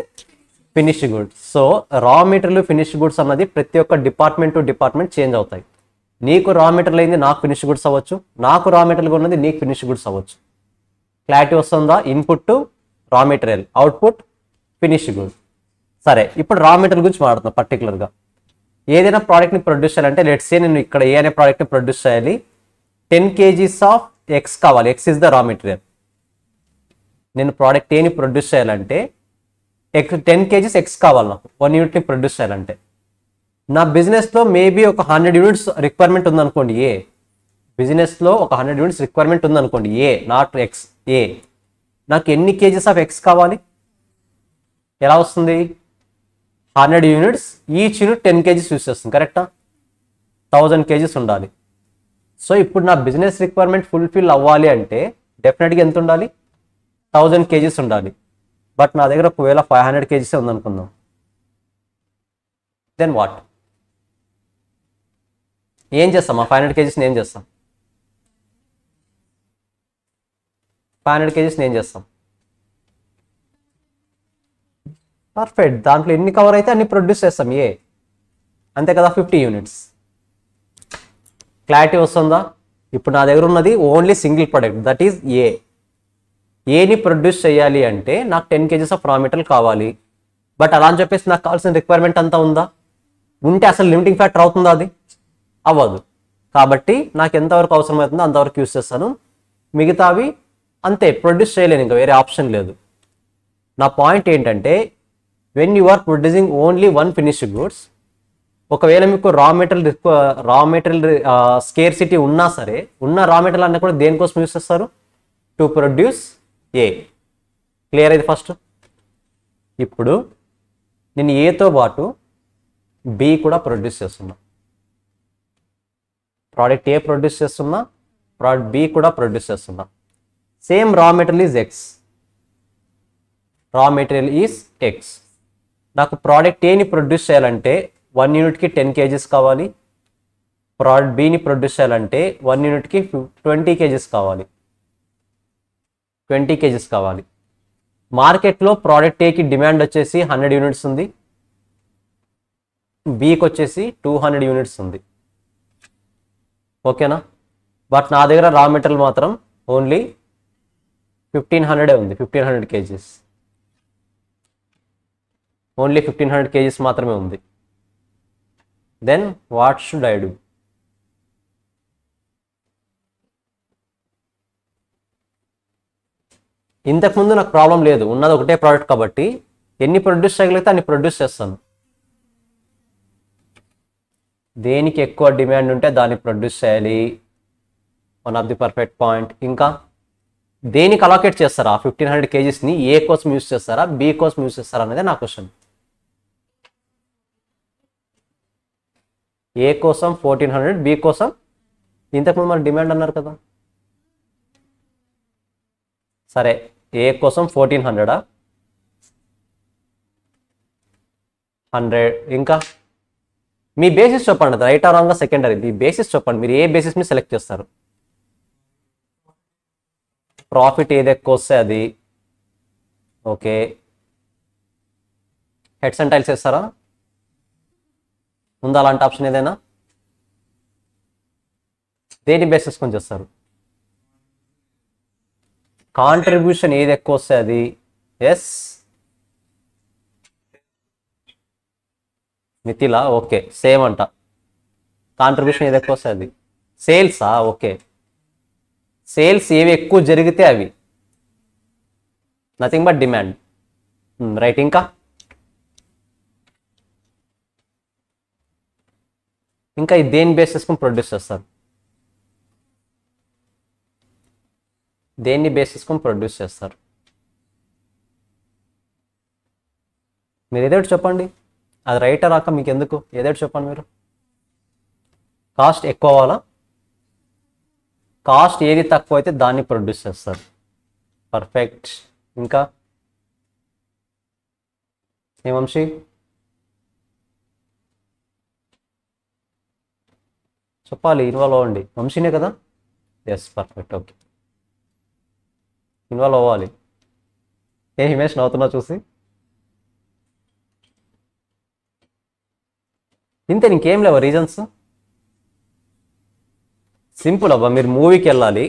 ఫినిష్డ్ గుడ్స్. సో రా మెటీరియల్, ఫినిష్డ్ గుడ్స్ అన్నది ప్రతి ఒక్క డిపార్ట్మెంట్ టు డిపార్ట్మెంట్ చేంజ్ అవుతాయి. నీకు రా మెటీరియల్ అయింది, నాకు ఫినిష్డ్ గుడ్స్ అవ్వచ్చు. నాకు రా మెటీరియల్ ఉన్నది, నీకు ఫినిష్డ్ గుడ్స్ అవ్వచ్చు. క్లారిటీ వస్తుందా? Input raw material, output finished good. సరే, ఇప్పుడు రా మెటీరియల్ గురించి మాట్లాడుతున్నా పర్టికులర్గా. ఏదైనా ప్రోడక్ట్ని ప్రొడ్యూస్ చేయాలంటే లెట్స్ సే నేను ఇక్కడ ఏ అనే ప్రోడక్ట్ని ప్రొడ్యూస్ చేయాలి. 10 kgs ఆఫ్ ఎక్స్ కావాలి. X is the raw material. నేను ప్రోడక్ట్ ఏని ప్రొడ్యూస్ చేయాలంటే 10 kgs ఎక్స్ కావాలి నాకు 1 యూనిట్ని ప్రొడ్యూస్ చేయాలంటే. నా బిజినెస్లో మేబీ ఒక 100 యూనిట్స్ రిక్వైర్మెంట్ ఉందనుకోండి. బిజినెస్లో ఒక 100 యూనిట్స్ రిక్వైర్మెంట్ ఉందనుకోండి. Not X. నాకు ఎన్ని కేజీస్ ఆఫ్ ఎక్స్ కావాలి? ఎలా వస్తుంది? 100 units, each unit 10 kgs use చేస్తుంది, కరెక్టా? 1000 kgs ఉండాలి. సో ఇప్పుడు నా బిజినెస్ రిక్వైర్మెంట్ ఫుల్ఫిల్ అవ్వాలి అంటే డెఫినెట్గా ఎంత ఉండాలి? 1000 kgs ఉండాలి. బట్ నా దగ్గర ఒకవేళ 500 kgs ఉందనుకుందాం. Then what? ఏం చేస్తాం? ఆ 500 kgsని ఏం చేస్తాం? 500 kgsని ఏం చేస్తాం? పర్ఫెక్ట్. దాంట్లో ఎన్ని కవర్ అయితే అన్ని ప్రొడ్యూస్ చేస్తాం. అంతే కదా, 50 యూనిట్స్. క్లారిటీ వస్తుందా? ఇప్పుడు నా దగ్గర ఉన్నది only single product, that is ఏని ప్రొడ్యూస్ చేయాలి అంటే నాకు 10 kgs ఆఫ్ రా మెటీరియల్ కావాలి. బట్ అలా అని చెప్పేసి నాకు కావాల్సిన రిక్వైర్మెంట్ అంతా ఉందా? ఉంటే అసలు లిమిటింగ్ ఫ్యాక్టర్ అవుతుందా? అది అవ్వదు. కాబట్టి నాకు ఎంతవరకు అవసరం అవుతుందో అంతవరకు యూస్ చేస్తాను. మిగతావి అంతే, ప్రొడ్యూస్ చేయలేను, ఇంకా వేరే ఆప్షన్ లేదు. నా పాయింట్ ఏంటంటే when you are producing only one finished goods, ఒకవేళ మీకు రా మెటీరియల్ స్కేర్సిటీ ఉన్నా సరే, ఉన్న రా మెటీరియల్ అన్నీ కూడా దేనికోసం యూస్ చేస్తారు? టు ప్రొడ్యూస్ క్లియర్ అయితే ఫస్ట్. ఇప్పుడు నేను ఏతో పాటు బి కూడా ప్రొడ్యూస్ చేస్తున్నా. ప్రోడక్ట్ ఏ ప్రొడ్యూస్ చేస్తున్నా, ప్రోడక్ట్ బి కూడా ప్రొడ్యూస్ చేస్తున్నా. Same raw material is X. Raw material is X. నాకు ప్రోడక్ట్ ఏని ప్రొడ్యూస్ చేయాలంటే 1 యూనిట్కి 10 kgs కావాలి. ప్రోడక్ట్ బిని ప్రొడ్యూస్ చేయాలంటే 1 యూనిట్కి 20 kgs కావాలి. 20 kgs కావాలి. మార్కెట్లో ప్రోడక్ట్ ఏకి డిమాండ్ వచ్చేసి 100 యూనిట్స్ ఉంది, బికి వచ్చేసి 200 యూనిట్స్ ఉంది. ఓకేనా? బట్ నా దగ్గర రా మెటీరియల్ మాత్రం ఓన్లీ 1500 ఉంది. 1500 kgs, ఓన్లీ 1500 kgs మాత్రమే ఉంది. Then what should I do? ఇంతకుముందు నాకు ప్రాబ్లం లేదు, ఉన్నది ఒకటే ప్రోడక్ట్ కాబట్టి ఎన్ని ప్రొడ్యూస్ చేయగలిగితే అన్ని ప్రొడ్యూస్ చేస్తాను. దేనికి ఎక్కువ డిమాండ్ ఉంటే దాన్ని ప్రొడ్యూస్ చేయాలి, one of the perfect point. ఇంకా దేనికి అలొకేట్ చేస్తారా 1500 kgsని? ఏ కోసం యూస్ చేస్తారా, బి కోసం యూస్ చేస్తారా అనేది నా క్వశ్చన్. ఏ కోసం 1400, బి కోసం ఇంతకుముందు మన డిమాండ్ అన్నారు కదా. సరే, ఏ కోసం 1400, 100. ఇంకా మీ బేసిస్ చెప్పండి, right are wrong secondary. Me basis చెప్పండి, మీరు ఏ బేసిస్ మీద సెలెక్ట్ చేస్తారు? ప్రాఫిట్ ఏది ఎక్కువ వస్తే అది. ఓకే, హెడ్స్ అండ్ టైల్స్ వేస్తారా? ఉందా అలాంటి ఆప్షన్ ఏదైనా? దేన్ని బేస్ చేసుకొని చేస్తారు? కాంట్రిబ్యూషన్ ఏది ఎక్కువ వస్తే అది ఎస్ మిథిలా ఓకే సేమ్ అంట. కాంట్రిబ్యూషన్ ఏది ఎక్కువ వస్తే అది సేల్సా? ఓకే సేల్స్ ఏవి ఎక్కువ జరిగితే అవి నథింగ్ బట్ డిమాండ్. రైట్. ఇంకా ఇది దేని బేస్ చేసుకుని ప్రొడ్యూస్ చేస్తారు? దేన్ని బేస్ చేసుకుని ప్రొడ్యూస్ చేస్తారు? మీరు ఏదోటి చెప్పండి, అది రైట్ రాక మీకు ఎందుకు, ఏదోటి చెప్పండి మీరు. కాస్ట్ ఎక్కువ అవ్వాలా? కాస్ట్ ఏది తక్కువ అయితే దాన్ని ప్రొడ్యూస్ చేస్తారు. పర్ఫెక్ట్. ఇంకా ఏ వంశీ? చెప్పాలి, ఇన్వాల్వ్ అవ్వండి. వంశీనే కదా? Yes perfect. ఓకే ఇన్వాల్వ్ అవ్వాలి. ఏ హిమేష్ నవ్వుతున్నా చూసి? ఇంతే, ఇంకేం లేవా రీజన్స్? సింపుల్ అబ్బా, మీరు మూవీకి వెళ్ళాలి,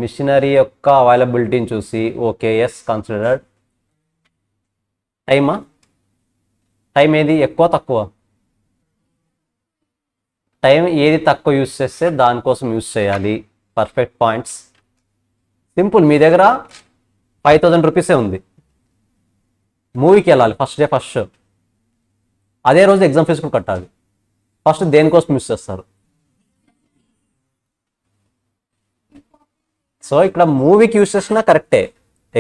మిషనరీ యొక్క అవైలబిలిటీని చూసి ఓకే ఎస్ కన్సిడర్డ్. టైం ఏది ఎక్కువ తక్కువ? టైం ఏది తక్కువ యూస్ చేస్తే దానికోసం యూస్ చేయాలి. Perfect points. సింపుల్, మీ దగ్గర 5000 రూపీసే ఉంది, మూవీకి వెళ్ళాలి ఫస్ట్ డే ఫస్ట్ షో, అదే రోజు ఎగ్జామ్ ఫీజు కూడా కట్టాలి. ఫస్ట్ దేనికోసం యూస్ చేస్తారు? సో ఇక్కడ మూవీకి యూస్ చేసినా కరెక్టే,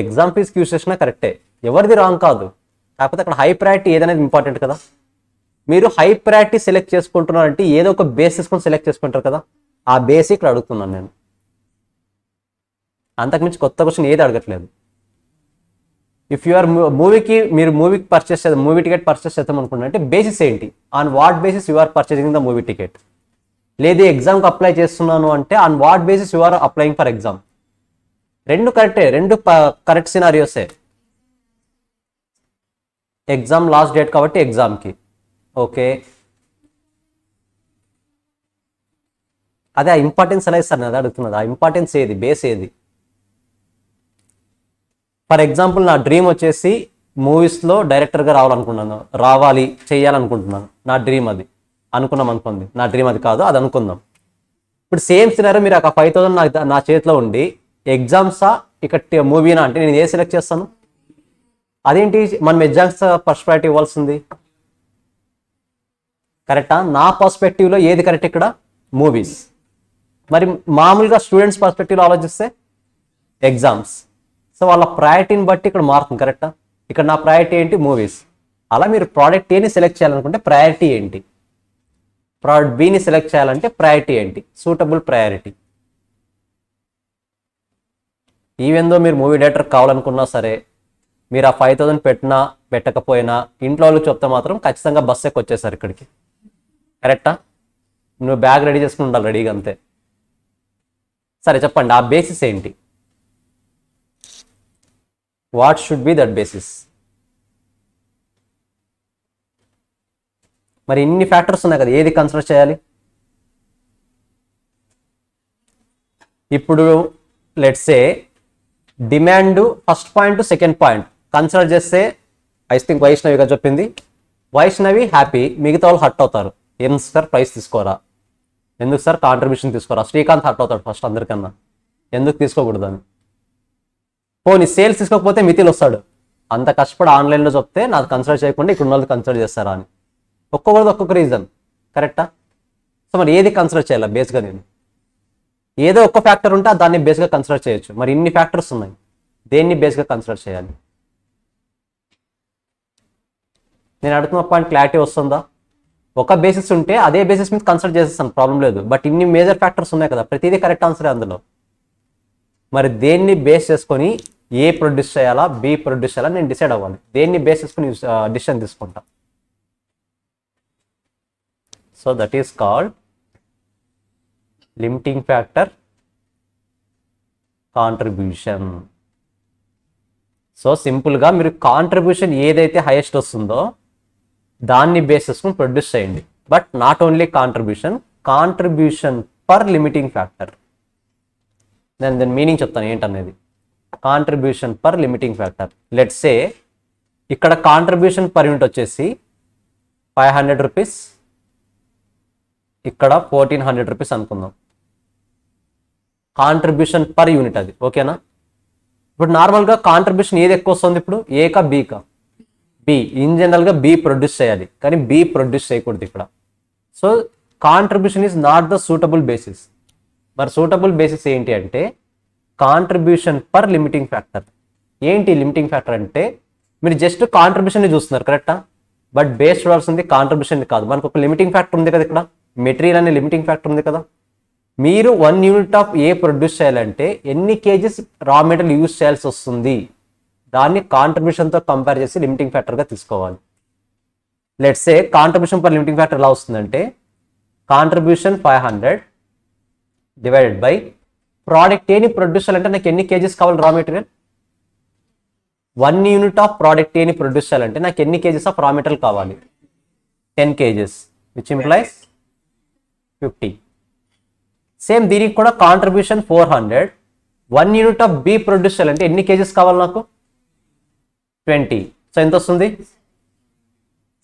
ఎగ్జామ్ ఫీజ్కి యూస్ చేసినా కరెక్టే, ఎవరిది రాంగ్ కాదు. కాకపోతే అక్కడ హై ప్రయారిటీ ఏదనేది ఇంపార్టెంట్ కదా. మీరు హై ప్రయారిటీ సెలెక్ట్ చేసుకుంటున్నారంటే ఏదో ఒక బేస్ తీసుకొని సెలెక్ట్ చేసుకుంటారు కదా, ఆ బేస్ ఇక్కడ అడుగుతున్నాను నేను. అంతకుమించి కొత్త క్వశ్చన్ ఏది అడగట్లేదు. ఇఫ్ యు ఆర్ మూవీకి పర్చేస్ చేద్దాం, మూవీ టికెట్ పర్చేస్ చేద్దాం అనుకుంటున్నారంటే బేసిస్ ఏంటి, on what basis you are purchasing the movie ticket. లేదు ఎగ్జామ్కి అప్లై చేస్తున్నాను అంటే on what basis you are applying for exam. రెండు కరెక్టే, రెండు కరెక్ట్ సినారియోసే. ఎగ్జామ్ లాస్ట్ డేట్ కాబట్టి ఎగ్జామ్కి ఓకే. అదే ఆ ఇంపార్టెన్స్ ఎలా ఇస్తారు నేను అదే అడుగుతున్నది. ఆ ఇంపార్టెన్స్ ఏది, బేస్ ఏది? ఫర్ ఎగ్జాంపుల్ నా డ్రీమ్ వచ్చేసి మూవీస్లో డైరెక్టర్గా చేయాలనుకుంటున్నాను. నా డ్రీమ్ అది అనుకున్నాం అనుకోండి, నా డ్రీమ్ అది కాదు, అది అనుకుందాం. ఇప్పుడు సేమ్ సినారో మీరు ఒక 5000 నా చేతిలో ఉండి ఎగ్జామ్సా ఇక్కడ మూవీనా అంటే నేను ఏ సెలెక్ట్ చేస్తాను? అదేంటి, మనం ఎగ్జామ్స్ ఫస్ట్ ప్రయారిటీ ఇవ్వాల్సింది, కరెక్టా? నా పర్స్పెక్టివ్లో ఏది కరెక్ట్ ఇక్కడ? మూవీస్. మరి మామూలుగా స్టూడెంట్స్ పర్స్పెక్టివ్లో ఆలోచిస్తే ఎగ్జామ్స్. సో వాళ్ళ ప్రయారిటీని బట్టి ఇక్కడ మారుతుంది, కరెక్టా? ఇక్కడ నా ప్రయారిటీ ఏంటి? మూవీస్. అలా మీరు ప్రోడక్ట్ ఏని సెలెక్ట్ చేయాలనుకుంటే ప్రయారిటీ ఏంటి, ప్రోడక్ట్ బిని సెలెక్ట్ చేయాలంటే ప్రయారిటీ ఏంటి, సూటబుల్ ప్రయారిటీ. ఈవెన్ దో మీరు మూవీ డైరెక్టర్ కావాలనుకున్నా సరే, మీరు ఆ 5000 పెట్టినా పెట్టకపోయినా ఇంట్లో వాళ్ళకి చెప్తే మాత్రం ఖచ్చితంగా బస్ ఎక్కి వచ్చేసారు ఇక్కడికి, కరెక్టా? నువ్వు బ్యాగ్ రెడీ చేసుకుని ఉండాలి, రెడీగా అంతే. సరే చెప్పండి, ఆ బేసిస్ ఏంటి? What should be that basis? మరి ఇన్ని ఫ్యాక్టర్స్ ఉన్నాయి కదా, ఏది కన్సిడర్ చేయాలి? ఇప్పుడు let's say demand first point second point consider చేస్తే ఐ థింక్ వైష్ణవిగా చెప్పింది, వైష్ణవి హ్యాపీ, మిగతా వాళ్ళు హర్ట్ అవుతారు. ఎందుకు సార్ ప్రైస్ తీసుకోరా, ఎందుకు సార్ కాంట్రిబ్యూషన్ తీసుకోరా? శ్రీకాంత్ హర్ట్ అవుతాడు ఫస్ట్ అందరికన్నా, ఎందుకు తీసుకోకూడదని. పోనీ సేల్స్ తీసుకోకపోతే మితిల్ వస్తాడు, అంత కష్టపడి ఆన్లైన్లో చెప్తే నాకు కన్సిడర్ చేయకుండా ఇక్కడ ఉన్న వాళ్ళు కన్సిడర్ చేస్తారా అని. ఒక్కొక్కరిది ఒక్కొక్క రీజన్, కరెక్టా? సో మరి ఏది కన్సిడర్ చేయాలా బేస్గా? నేను ఏదో ఒక్క ఫ్యాక్టర్ ఉంటే దాన్ని బేస్గా కన్సిడర్ చేయొచ్చు, మరి ఇన్ని ఫ్యాక్టర్స్ ఉన్నాయి, దేన్ని బేస్గా కన్సిడర్ చేయాలి? నేను అడుగుతున్న పాయింట్ క్లారిటీ వస్తుందా? ఒక బేసిస్ ఉంటే అదే బేసిస్ మీద కన్సిడర్ చేసేస్తాను, ప్రాబ్లం లేదు. బట్ ఇన్ని మేజర్ ఫ్యాక్టర్స్ ఉన్నాయి కదా, ప్రతిదీ కరెక్ట్ ఆన్సరే అందులో. మరి దేన్ని బేస్ చేసుకొని ఏ ప్రొడ్యూస్ చేయాలా, బి ప్రొడ్యూస్ చేయాలా నేను డిసైడ్ అవ్వాలి. దేన్ని బేస్ చేసుకొని డిసిషన్ తీసుకుంటా. So that is called limiting factor contribution. So సింపుల్గా మీరు కాంట్రిబ్యూషన్ ఏదైతే హైయెస్ట్ వస్తుందో దాన్ని బేస్ చేసుకుని ప్రొడ్యూస్ చేయండి. But not only contribution per limiting factor. నేను దాని మీనింగ్ చెప్తాను ఏంటనేది. Contribution per limiting factor. Let's say ఇక్కడ కాంట్రిబ్యూషన్ పర్ యూనిట్ వచ్చేసి 500 రూపీస్, ఇక్కడ 1400 రూపీస్ అనుకుందాం. కాంట్రిబ్యూషన్ పర్ యూనిట్ అది, ఓకేనా? ఇప్పుడు నార్మల్గా కాంట్రిబ్యూషన్ ఏది ఎక్కువ వస్తుంది ఇప్పుడు, ఏకా బీకా? బి. ఇన్ జనరల్గా బి ప్రొడ్యూస్ చేయాలి, కానీ బి ప్రొడ్యూస్ చేయకూడదు ఇక్కడ. So contribution is not the suitable basis. మరి సూటబుల్ బేసిస్ ఏంటి అంటే కాంట్రిబ్యూషన్ పర్ లిమిటింగ్ ఫ్యాక్టర్. ఏంటి లిమిటింగ్ ఫ్యాక్టర్ అంటే మీరు జస్ట్ కాంట్రిబ్యూషన్ని చూస్తున్నారు, కరెక్టా? బట్ బేస్ చూడాల్సింది కాంట్రిబ్యూషన్ కాదు. మనకు ఒక లిమిటింగ్ ఫ్యాక్టర్ ఉంది కదా, ఇక్కడ మెటీరియల్ అనే లిమిటింగ్ ఫ్యాక్టర్ ఉంది కదా. మీరు 1 యూనిట్ ఆఫ్ ఏ ప్రొడ్యూస్ చేయాలంటే ఎన్ని కేజీస్ రా మెటీరియల్ యూజ్ చేయాల్సి వస్తుంది, దాన్ని కాంట్రిబ్యూషన్తో కంపేర్ చేసి లిమిటింగ్ ఫ్యాక్టర్గా తీసుకోవాలి. Let's say contribution per limiting factor ఎలా వస్తుందంటే కాంట్రిబ్యూషన్ 500 డివైడెడ్ బై ప్రోడక్ట్ ఏని ప్రొడ్యూస్ చేయాలంటే నాకు ఎన్ని కేజీస్ కావాలి raw material. 1 unit of product ఏని ప్రొడ్యూస్ చేయాలంటే నాకు ఎన్ని కేజీస్ ఆఫ్ రా మెటీరియల్ కావాలి? 10 కేజీస్, విచ్ ఇంప్లైస్ 50. సేమ్ దీనికి కూడా contribution 400. 1 unit of B produce చేయాలంటే ఎన్ని కేజీస్ కావాలి నాకు? 20. సో ఎంత వస్తుంది?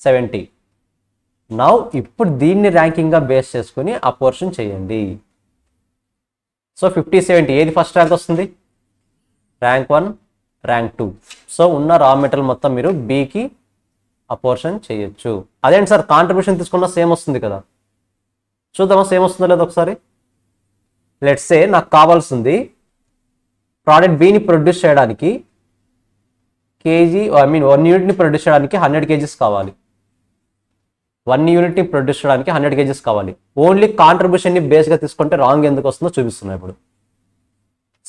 70. నౌ ఇప్పుడు దీన్ని ర్యాంకింగ్గా బేస్ చేసుకుని ఆ పోర్షన్ చేయండి. సో 50, 70 ఏది ఫస్ట్ ర్యాంక్ వస్తుంది? Rank 1, rank 2. సో ఉన్న రా మెటీరియల్ మొత్తం మీరు బికి ఆ పోర్షన్ చేయొచ్చు. అదేంటి సార్ కాంట్రిబ్యూషన్ తీసుకున్న సేమ్ వస్తుంది కదా, చూద్దామా సేమ్ వస్తుందో లేదో ఒకసారి. లెట్స్ సే నాకు కావాల్సింది ప్రోడక్ట్ బిని ప్రొడ్యూస్ చేయడానికి కేజీ 1 యూనిట్ని ప్రొడ్యూస్ చేయడానికి 100 కేజీస్ కావాలి. 1 యూనిట్ని ప్రొడ్యూస్ చేయడానికి 100 కేజీస్ కావాలి. ఓన్లీ కాంట్రిబ్యూషన్ని బేస్గా తీసుకుంటే రాంగ్ ఎందుకు వస్తుందో చూపిస్తున్నాం ఇప్పుడు.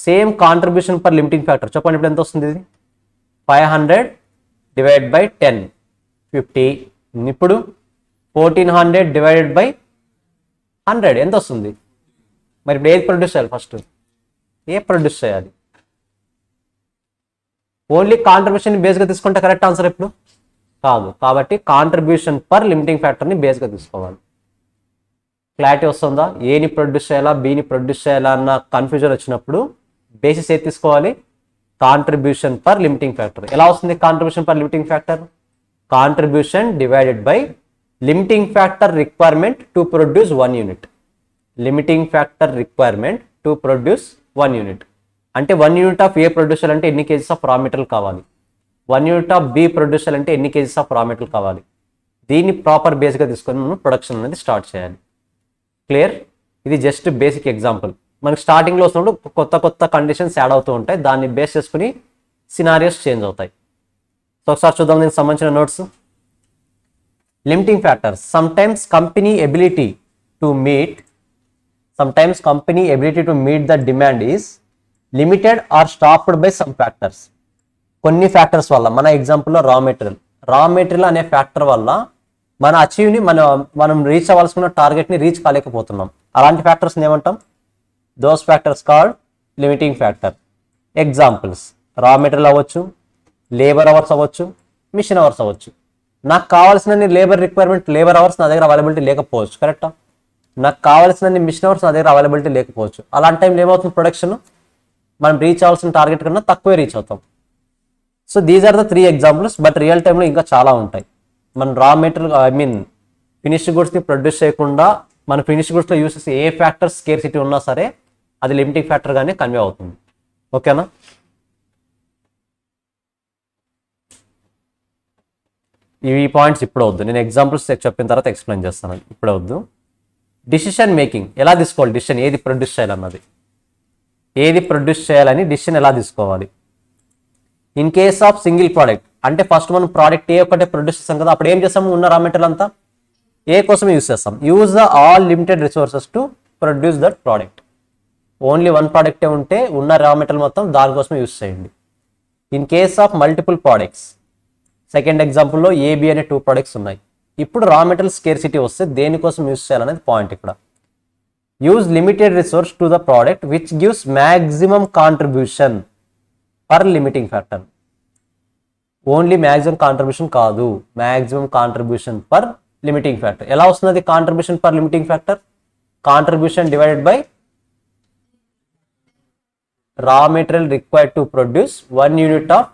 Same contribution per limiting factor చెప్పండి ఇప్పుడు ఎంత వస్తుంది? ఇది 500 డివైడ్ బై 10, 50. ఇప్పుడు 1400 డివైడెడ్ బై 100 ఎంత వస్తుంది? మరి ఇప్పుడు ఏది ప్రొడ్యూస్ చేయాలి? ఫస్ట్ ఏ ప్రొడ్యూస్ చేయాలి? ఓన్లీ కాంట్రిబ్యూషన్ బేస్గా తీసుకుంటే కరెక్ట్ ఆన్సర్ ఇప్పుడు కాదు. కాబట్టి కాంట్రిబ్యూషన్ పర్ లిమిటింగ్ ఫ్యాక్టర్ని బేస్గా తీసుకోవాలి. క్లారిటీ వస్తుందా? ఏని ప్రొడ్యూస్ చేయాలా బిని ప్రొడ్యూస్ చేయాలా అన్న కన్ఫ్యూజన్ వచ్చినప్పుడు బేసిస్ ఏది తీసుకోవాలి? Contribution per limiting factor. ఎలా వస్తుంది contribution per limiting factor? Contribution divided by limiting factor requirement to produce 1 unit. Limiting factor requirement to produce 1 unit అంటే 1 యూనిట్ ఆఫ్ ఏ ప్రొడ్యూస్ చేయాలంటే ఎన్ని కేజీస్ ఆఫ్ రా మెటీరియల్ కావాలి, 1 unit of B produce చేయాలంటే ఎన్ని kgs of raw material కావాలి. దీన్ని proper బేస్గా తీసుకొని మనం ప్రొడక్షన్ అనేది స్టార్ట్ చేయాలి. క్లియర్? ఇది జస్ట్ బేసిక్ ఎగ్జాంపుల్. మనకి స్టార్టింగ్లో వస్తున్నప్పుడు కొత్త కొత్త కండిషన్స్ యాడ్ అవుతూ ఉంటాయి, దాన్ని బేస్ చేసుకుని సినారియోస్ చేంజ్ అవుతాయి. సో ఒకసారి చూద్దాం దీనికి సంబంధించిన notes. Limiting factors. Sometimes company ability to meet the demand is limited or stopped by some factors. కొన్ని ఫ్యాక్టర్స్ వల్ల, మన ఎగ్జాంపుల్లో రా మెటీరియల్ అనే ఫ్యాక్టర్ వల్ల మన అచీవ్ని మనం రీచ్ అవ్వాల్సిన టార్గెట్ని రీచ్ కాలేకపోతున్నాం. అలాంటి ఫ్యాక్టర్స్ని ఏమంటాం? Those factors called limiting factor. Examples raw material అవ్వచ్చు, లేబర్ అవర్స్ అవ్వచ్చు, మిషన్ అవర్స్ అవ్వచ్చు. నాకు కావాల్సిన లేబర్ అవర్స్ నా దగ్గర అవైలబిలిటీ లేకపోవచ్చు, కరెక్టా? నాకు కావాల్సిన మిషన్ అవర్స్ నా దగ్గర అవైలబిలిటీ లేకపోవచ్చు. అలాంటి టైంలో ఏమవుతుంది? ప్రొడక్షన్ మనం రీచ్ అవ్వాల్సిన టార్గెట్ కన్నా తక్కువే రీచ్ అవుతాం. So these are the 3 examples. But real టైంలో ఇంకా చాలా ఉంటాయి. మన రా మెటీరియల్ ఫినిష్డ్ గుడ్స్ని ప్రొడ్యూస్ చేయకుండా మన ఫినిష్డ్ గుడ్స్లో యూస్ చేసే ఏ ఫ్యాక్టర్ స్కేర్సిటీ ఉన్నా సరే అది లిమిటింగ్ ఫ్యాక్టర్గానే కన్వే అవుతుంది. ఓకేనా? ఈ పాయింట్స్ ఇప్పుడు వద్దు, నేను ఎగ్జాంపుల్స్ చెప్పిన తర్వాత ఎక్స్ప్లెయిన్ చేస్తాను. ఇప్పుడు వద్దు. డిసిషన్ మేకింగ్ ఎలా తీసుకోవాలి? డిసిషన్ ఏది ప్రొడ్యూస్ చేయాలన్నది, ఏది ప్రొడ్యూస్ చేయాలని డిసిషన్ ఎలా తీసుకోవాలి? In case of single product అంటే ఫస్ట్ మనం ప్రోడక్ట్ ఏ ఒక్కటే ప్రొడ్యూస్ చేస్తాం కదా, అప్పుడు ఏం చేస్తాము? ఉన్న రా మెటీరియల్ అంతా ఏ కోసం యూస్ చేస్తాం? Use the all limited resources to produce that product. Only 1 ప్రోడక్టే ఉంటే ఉన్న రా మెటీరియల్ మొత్తం దానికోసమే యూస్ చేయండి. In case of multiple products, second ఎగ్జాంపుల్లో ఏబి అనే 2 ప్రోడక్ట్స్ ఉన్నాయి. ఇప్పుడు రా మెటీరియల్ స్కేర్సిటీ వస్తే దేనికోసం యూస్ చేయాలనేది పాయింట్ ఇక్కడ. Use limited resource to the product which gives maximum contribution per limiting factor. Only maximum contribution కాదు, maximum contribution per limiting factor. ఎలా వస్తున్నది contribution per limiting factor? Contribution divided by raw material required to produce 1 unit of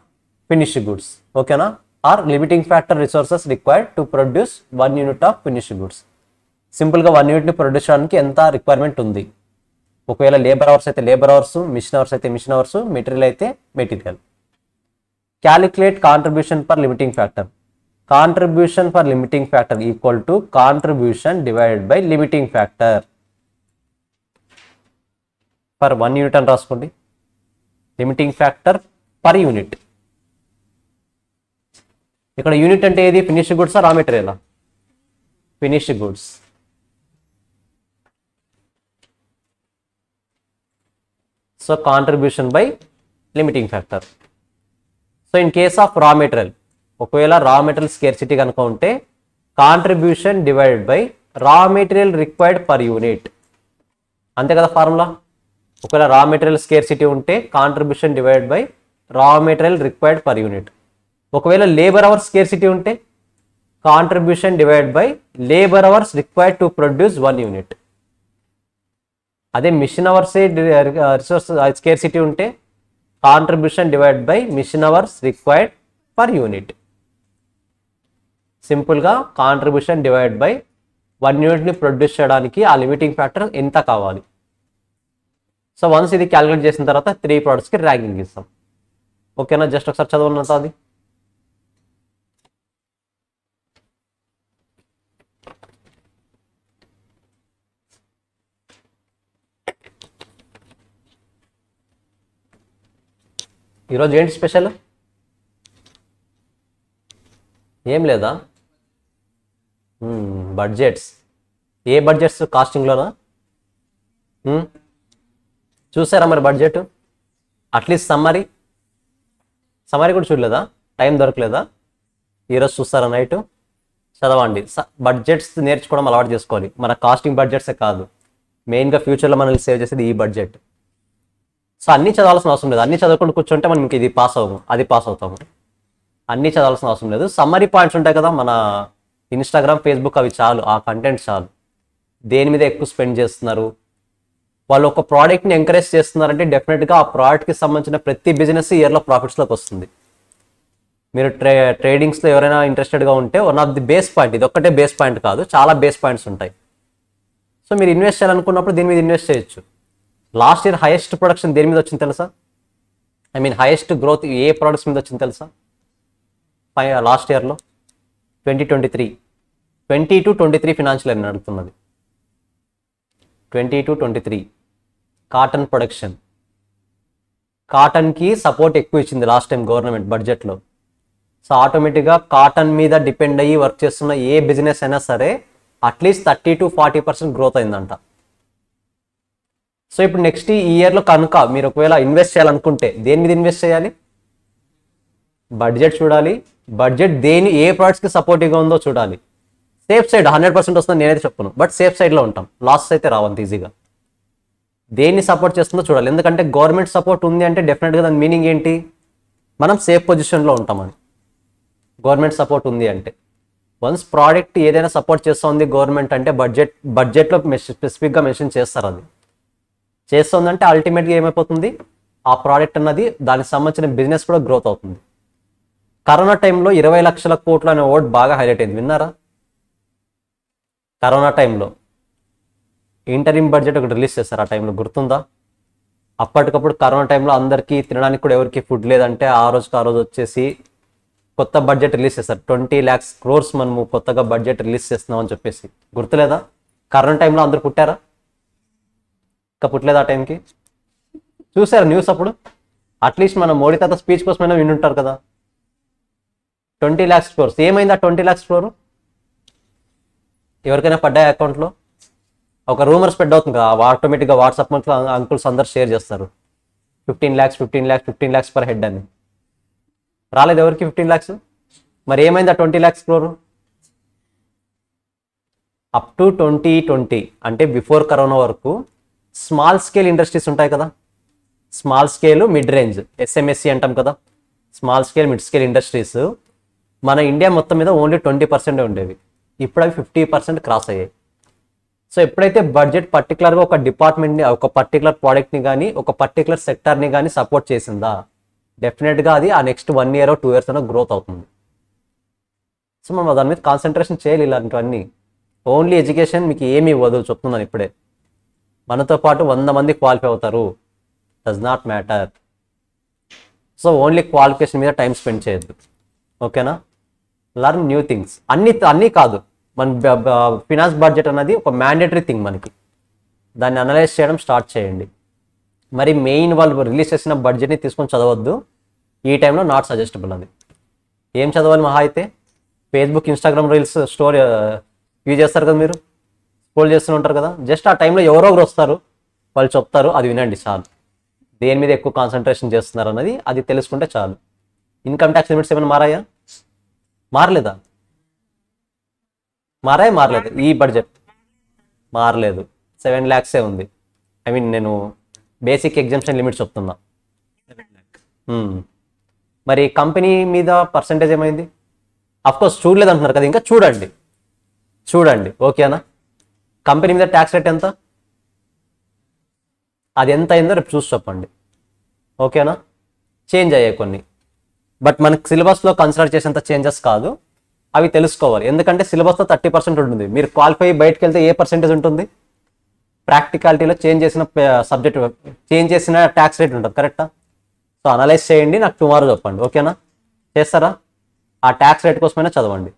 finished goods. ఓకేనా? Or limiting factor resources required to produce 1 unit of finished goods. సింపుల్గా 1 యూనిట్ని produce చేయడానికి ఎంత requirement ఉంది. ఒకవేళ labour hours అయితే labour hours, machine hours అయితే machine hours, material అయితే material. Calculate contribution per limiting factor. Contribution for limiting factor equal to contribution divided by limiting factor for 1 unit అని రాసుకోండి. Limiting factor per unit. ఇక్కడ unit అంటే ఏది? Finished goods raw material? Finished goods. So contribution by limiting factor. So in case of raw material, ఒకవేళ raw material scarcity కనుక ఉంటే contribution divided by raw material required per unit. అంతే కదా formula? ఒకవేళ raw material scarcity ఉంటే contribution divided by raw material required per unit. ఒకవేళ labour hours scarcity ఉంటే contribution divided by labour hours required to produce 1 unit. అదే machine hours resource scarcity ఉంటే contribution divide by machine hours required per unit. సింపుల్గా contribution divide by 1 యూనిట్ని produce చేయడానికి ఆ limiting factor ఎంత కావాలి. సో వన్స్ ఇది క్యాలిక్యులేట్ చేసిన తర్వాత 3 ప్రోడక్ట్స్కి ర్యాంకింగ్ ఇస్తాం. ఓకేనా? జస్ట్ ఒకసారి చదవనంత అది. ఈరోజు ఏంటి స్పెషల్? ఏం లేదా? బడ్జెట్స్. ఏ బడ్జెట్స్? కాస్టింగ్లోనా? చూసారా మరి బడ్జెట్? అట్లీస్ట్ సమ్మరీ కూడా చూడలేదా? టైం దొరకలేదా? ఈరోజు చూస్తారా నైట్? చదవండి. బడ్జెట్స్ నేర్చుకోవడం అలవాటు చేసుకోవాలి. మన కాస్టింగ్ బడ్జెట్సే కాదు, మెయిన్గా ఫ్యూచర్లో మనల్ని సేవ్ చేసేది ఈ బడ్జెట్. సో అన్నీ చదవాల్సిన అవసరం లేదు. అన్నీ చదవకుండా కూర్చుంటే మనం ఇంక ఇది పాస్ అవ్వము, అది పాస్ అవుతాము. అన్నీ చదవాల్సిన అవసరం లేదు. సమ్మరీ పాయింట్స్ ఉంటాయి కదా మన ఇన్స్టాగ్రామ్, ఫేస్బుక్, అవి చాలు. ఆ కంటెంట్ చాలు. దేని మీద ఎక్కువ స్పెండ్ చేస్తున్నారు, వాళ్ళు ఒక ప్రోడక్ట్ని ఎంకరేజ్ చేస్తున్నారంటే డెఫినెట్గా ఆ ప్రోడక్ట్కి సంబంధించిన ప్రతి బిజినెస్ ఇయర్లో ప్రాఫిట్స్లోకి వస్తుంది. మీరు ట్రేడింగ్స్లో ఎవరైనా ఇంట్రెస్టెడ్గా ఉంటే one of the base point, ఇది ఒక్కటే బేస్ పాయింట్ కాదు, చాలా బేస్ పాయింట్స్ ఉంటాయి. సో మీరు ఇన్వెస్ట్ చేయాలనుకున్నప్పుడు దీని మీద ఇన్వెస్ట్ చేయొచ్చు. లాస్ట్ ఇయర్ హైయెస్ట్ ప్రొడక్షన్ దేని మీద వచ్చింది తెలుసా? I mean highest growth A products మీద వచ్చింది తెలుసా? లాస్ట్ ఇయర్లో 2022 ఫినాన్షియల్ ఇయర్ నడుస్తున్నది. 2022 కాటన్ ప్రొడక్షన్. కాటన్కి సపోర్ట్ ఎక్కువ ఇచ్చింది లాస్ట్ టైం గవర్నమెంట్ బడ్జెట్లో. సో ఆటోమేటిక్గా కాటన్ మీద డిపెండ్ అయ్యి వర్క్ చేస్తున్న ఏ బిజినెస్ అయినా సరే అట్లీస్ట్ 30 to 40% గ్రోత్ అయిందంట. సో ఇప్పుడు నెక్స్ట్ ఈ ఇయర్లో కనుక మీరు ఒకవేళ ఇన్వెస్ట్ చేయాలనుకుంటే దేని మీద ఇన్వెస్ట్ చేయాలి? బడ్జెట్ చూడాలి. బడ్జెట్ ఏ ప్రోడక్ట్స్కి సపోర్టివ్గా ఉందో చూడాలి. సేఫ్ సైడ్ 100% వస్తుందని నేనైతే చెప్పను, బట్ సేఫ్ సైడ్లో ఉంటాం. లాస్ అయితే రావంత ఈజీగా. దేన్ని సపోర్ట్ చేస్తుందో చూడాలి. ఎందుకంటే గవర్నమెంట్ సపోర్ట్ ఉంది అంటే డెఫినెట్గా దాని మీనింగ్ ఏంటి? మనం సేఫ్ పొజిషన్లో ఉంటామని. గవర్నమెంట్ సపోర్ట్ ఉంది అంటే వన్స్ ప్రోడక్ట్ ఏదైనా సపోర్ట్ చేస్తుంది గవర్నమెంట్ అంటే బడ్జెట్లో స్పెసిఫిక్గా మెన్షన్ చేస్తారు. అది చేస్తుందంటే అల్టిమేట్గా ఏమైపోతుంది? ఆ ప్రోడక్ట్ అన్నది దానికి సంబంధించిన బిజినెస్ కూడా గ్రోత్ అవుతుంది. కరోనా టైంలో 20 లక్షల కోట్లు అనే వర్డ్ బాగా హైలైట్ అయింది, విన్నారా? కరోనా టైంలో ఇంటరిమ్ బడ్జెట్ ఒకటి రిలీజ్ చేస్తారు. ఆ టైంలో గుర్తుందా? అప్పటికప్పుడు కరోనా టైంలో అందరికీ తినడానికి కూడా ఎవరికి ఫుడ్ లేదంటే ఆ రోజు వచ్చేసి కొత్త బడ్జెట్ రిలీజ్ చేస్తారు. 20 lakhs crores మనము కొత్తగా బడ్జెట్ రిలీజ్ చేస్తున్నాం అని చెప్పేసి. గుర్తులేదా? కరోనా టైంలో అందరు పుట్టారా? ఇంకా పుట్టలేదు ఆ టైంకి. చూసారా న్యూస్ అప్పుడు? అట్లీస్ట్ మన మోడీ తాత స్పీచ్ కోసమైనా వింటుంటారు కదా. 20 lakhs crores ఏమైంది? ఆ 20 lakhs crore ఎవరికైనా పడ్డాయి అకౌంట్లో? ఒక రూమర్ స్ప్రెడ్ అవుతుంది కదా, ఆటోమేటిక్గా వాట్సాప్ అంకుల్స్ అందరు షేర్ చేస్తారు. 15 lakhs పర్ హెడ్ అని. రాలేదు ఎవరికి 15 lakhs. మరి ఏమైంది ఆ 20 lakhs crore? అప్ టు 2020 అంటే బిఫోర్ కరోనా వరకు స్మాల్ స్కేల్ ఇండస్ట్రీస్ ఉంటాయి కదా, small scale mid range, SMSC అంటాం కదా. Small scale mid scale industries మన ఇండియా మొత్తం మీద ఓన్లీ 20% ఉండేవి. ఇప్పుడు అవి 50% క్రాస్ అయ్యాయి. సో ఎప్పుడైతే బడ్జెట్ పర్టికులర్గా ఒక డిపార్ట్మెంట్ని, ఒక పర్టికులర్ ప్రోడక్ట్ని కానీ, ఒక పర్టికులర్ సెక్టార్ని కానీ సపోర్ట్ చేసిందా, డెఫినెట్గా అది ఆ నెక్స్ట్ 1 year 2 years అయినా గ్రోత్ అవుతుంది. సో మనం దాని మీద కాన్సన్ట్రేషన్ చేయాలి. ఇలాంటివన్నీ ఓన్లీ ఎడ్యుకేషన్ మీకు ఏమి ఇవ్వదు చెప్తున్నాను ఇప్పుడే. మనతో పాటు 100 మంది క్వాలిఫై అవుతారు, does not matter. So only qualification మీద టైం స్పెండ్ చేయొద్దు, ఓకేనా? Learn new things. అన్నీ కాదు, మన ఫినాన్స్ బడ్జెట్ అనేది ఒక మ్యాండేటరీ థింగ్ మనకి. దాన్ని అనలైజ్ చేయడం స్టార్ట్ చేయండి. మరి మెయిన్ వాళ్ళు రిలీజ్ చేసిన బడ్జెట్ని తీసుకొని చదవద్దు. ఈ టైంలో నాట్ సజెస్టబుల్. అది ఏం చదవాలి మహా అయితే? Facebook, Instagram reels story use చేస్తారు కదా, మీరు స్క్రోల్ చేస్తూ ఉంటారు కదా. జస్ట్ ఆ టైంలో ఎవరో ఒకరు వస్తారు, వాళ్ళు చెప్తారు, అది వినండి చాలు. దేని మీద ఎక్కువ కాన్సన్ట్రేషన్ చేస్తున్నారు అన్నది అది తెలుసుకుంటే చాలు. ఇన్కమ్ ట్యాక్స్ లిమిట్స్ ఏమైనా మారాయా? మారలేదా? మారలేదు. ఈ బడ్జెట్ మారలేదు. 7 lakhs ఉంది. ఐ మీన్ నేను బేసిక్ ఎగ్జామ్షన్ లిమిట్ చెప్తున్నా. మరి కంపెనీ మీద పర్సంటేజ్ ఏమైంది? అఫ్కోర్స్ చూడలేదు అంటున్నారు కదా, ఇంకా చూడండి ఓకేనా? కంపెనీ మీద ట్యాక్స్ రేట్ ఎంత, అది ఎంత అయిందో రేపు చూసి చెప్పండి, ఓకేనా? చేంజ్ అయ్యాయి కొన్ని, బట్ మనకి సిలబస్లో కన్సిడర్ చేసేంత చేంజెస్ కాదు. అవి తెలుసుకోవాలి, ఎందుకంటే సిలబస్లో 30% ఉంటుంది. మీరు క్వాలిఫై బయటకు వెళ్తే ఏ పర్సెంటేజ్ ఉంటుంది? ప్రాక్టికాలిటీలో చేంజ్ చేసిన సబ్జెక్ట్, చేంజ్ చేసిన ట్యాక్స్ రేట్ ఉంటుంది, కరెక్టా? సో అనలైజ్ చేయండి, నాకు టుమారో చెప్పండి, ఓకేనా? చేస్తారా? ఆ ట్యాక్స్ రేట్ కోసమైనా చదవండి,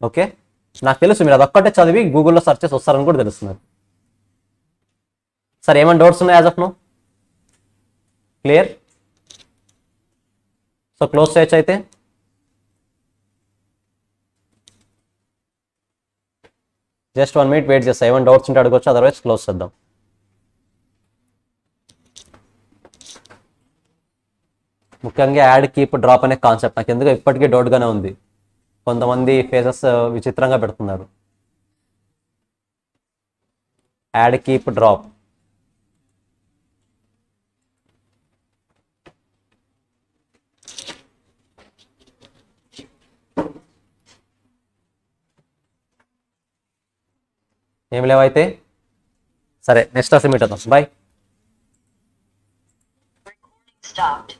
ఓకే? నాకు తెలుసు మీరు అదొక్కటే చదివి గూగుల్లో సెర్చ్ చేసి వస్తారని కూడా తెలుస్తున్నారు. సార్ ఏమైనా డౌట్స్ ఉన్నాయి as of now? Clear? So close చేయొచ్చు అయితే. జస్ట్ 1 minute వెయిట్ చేస్తా, ఏమైనా డౌట్స్ ఉంటే అడగొచ్చు, అదర్వైజ్ క్లోజ్ చేద్దాం. ముఖ్యంగా యాడ్ కీప్ డ్రాప్ అనే కాన్సెప్ట్ నాకు ఎందుకు ఇప్పటికీ డౌట్గానే ఉంది. కొంతమంది ఫేసెస్ విచిత్రంగా పెడుతున్నారు. యాడ్ కీప్ డ్రాప్ ఏం లేవైతే సరే, నెక్స్ట్ అసలు మీట్ అవుతాం. బాయ్. Recording stopped.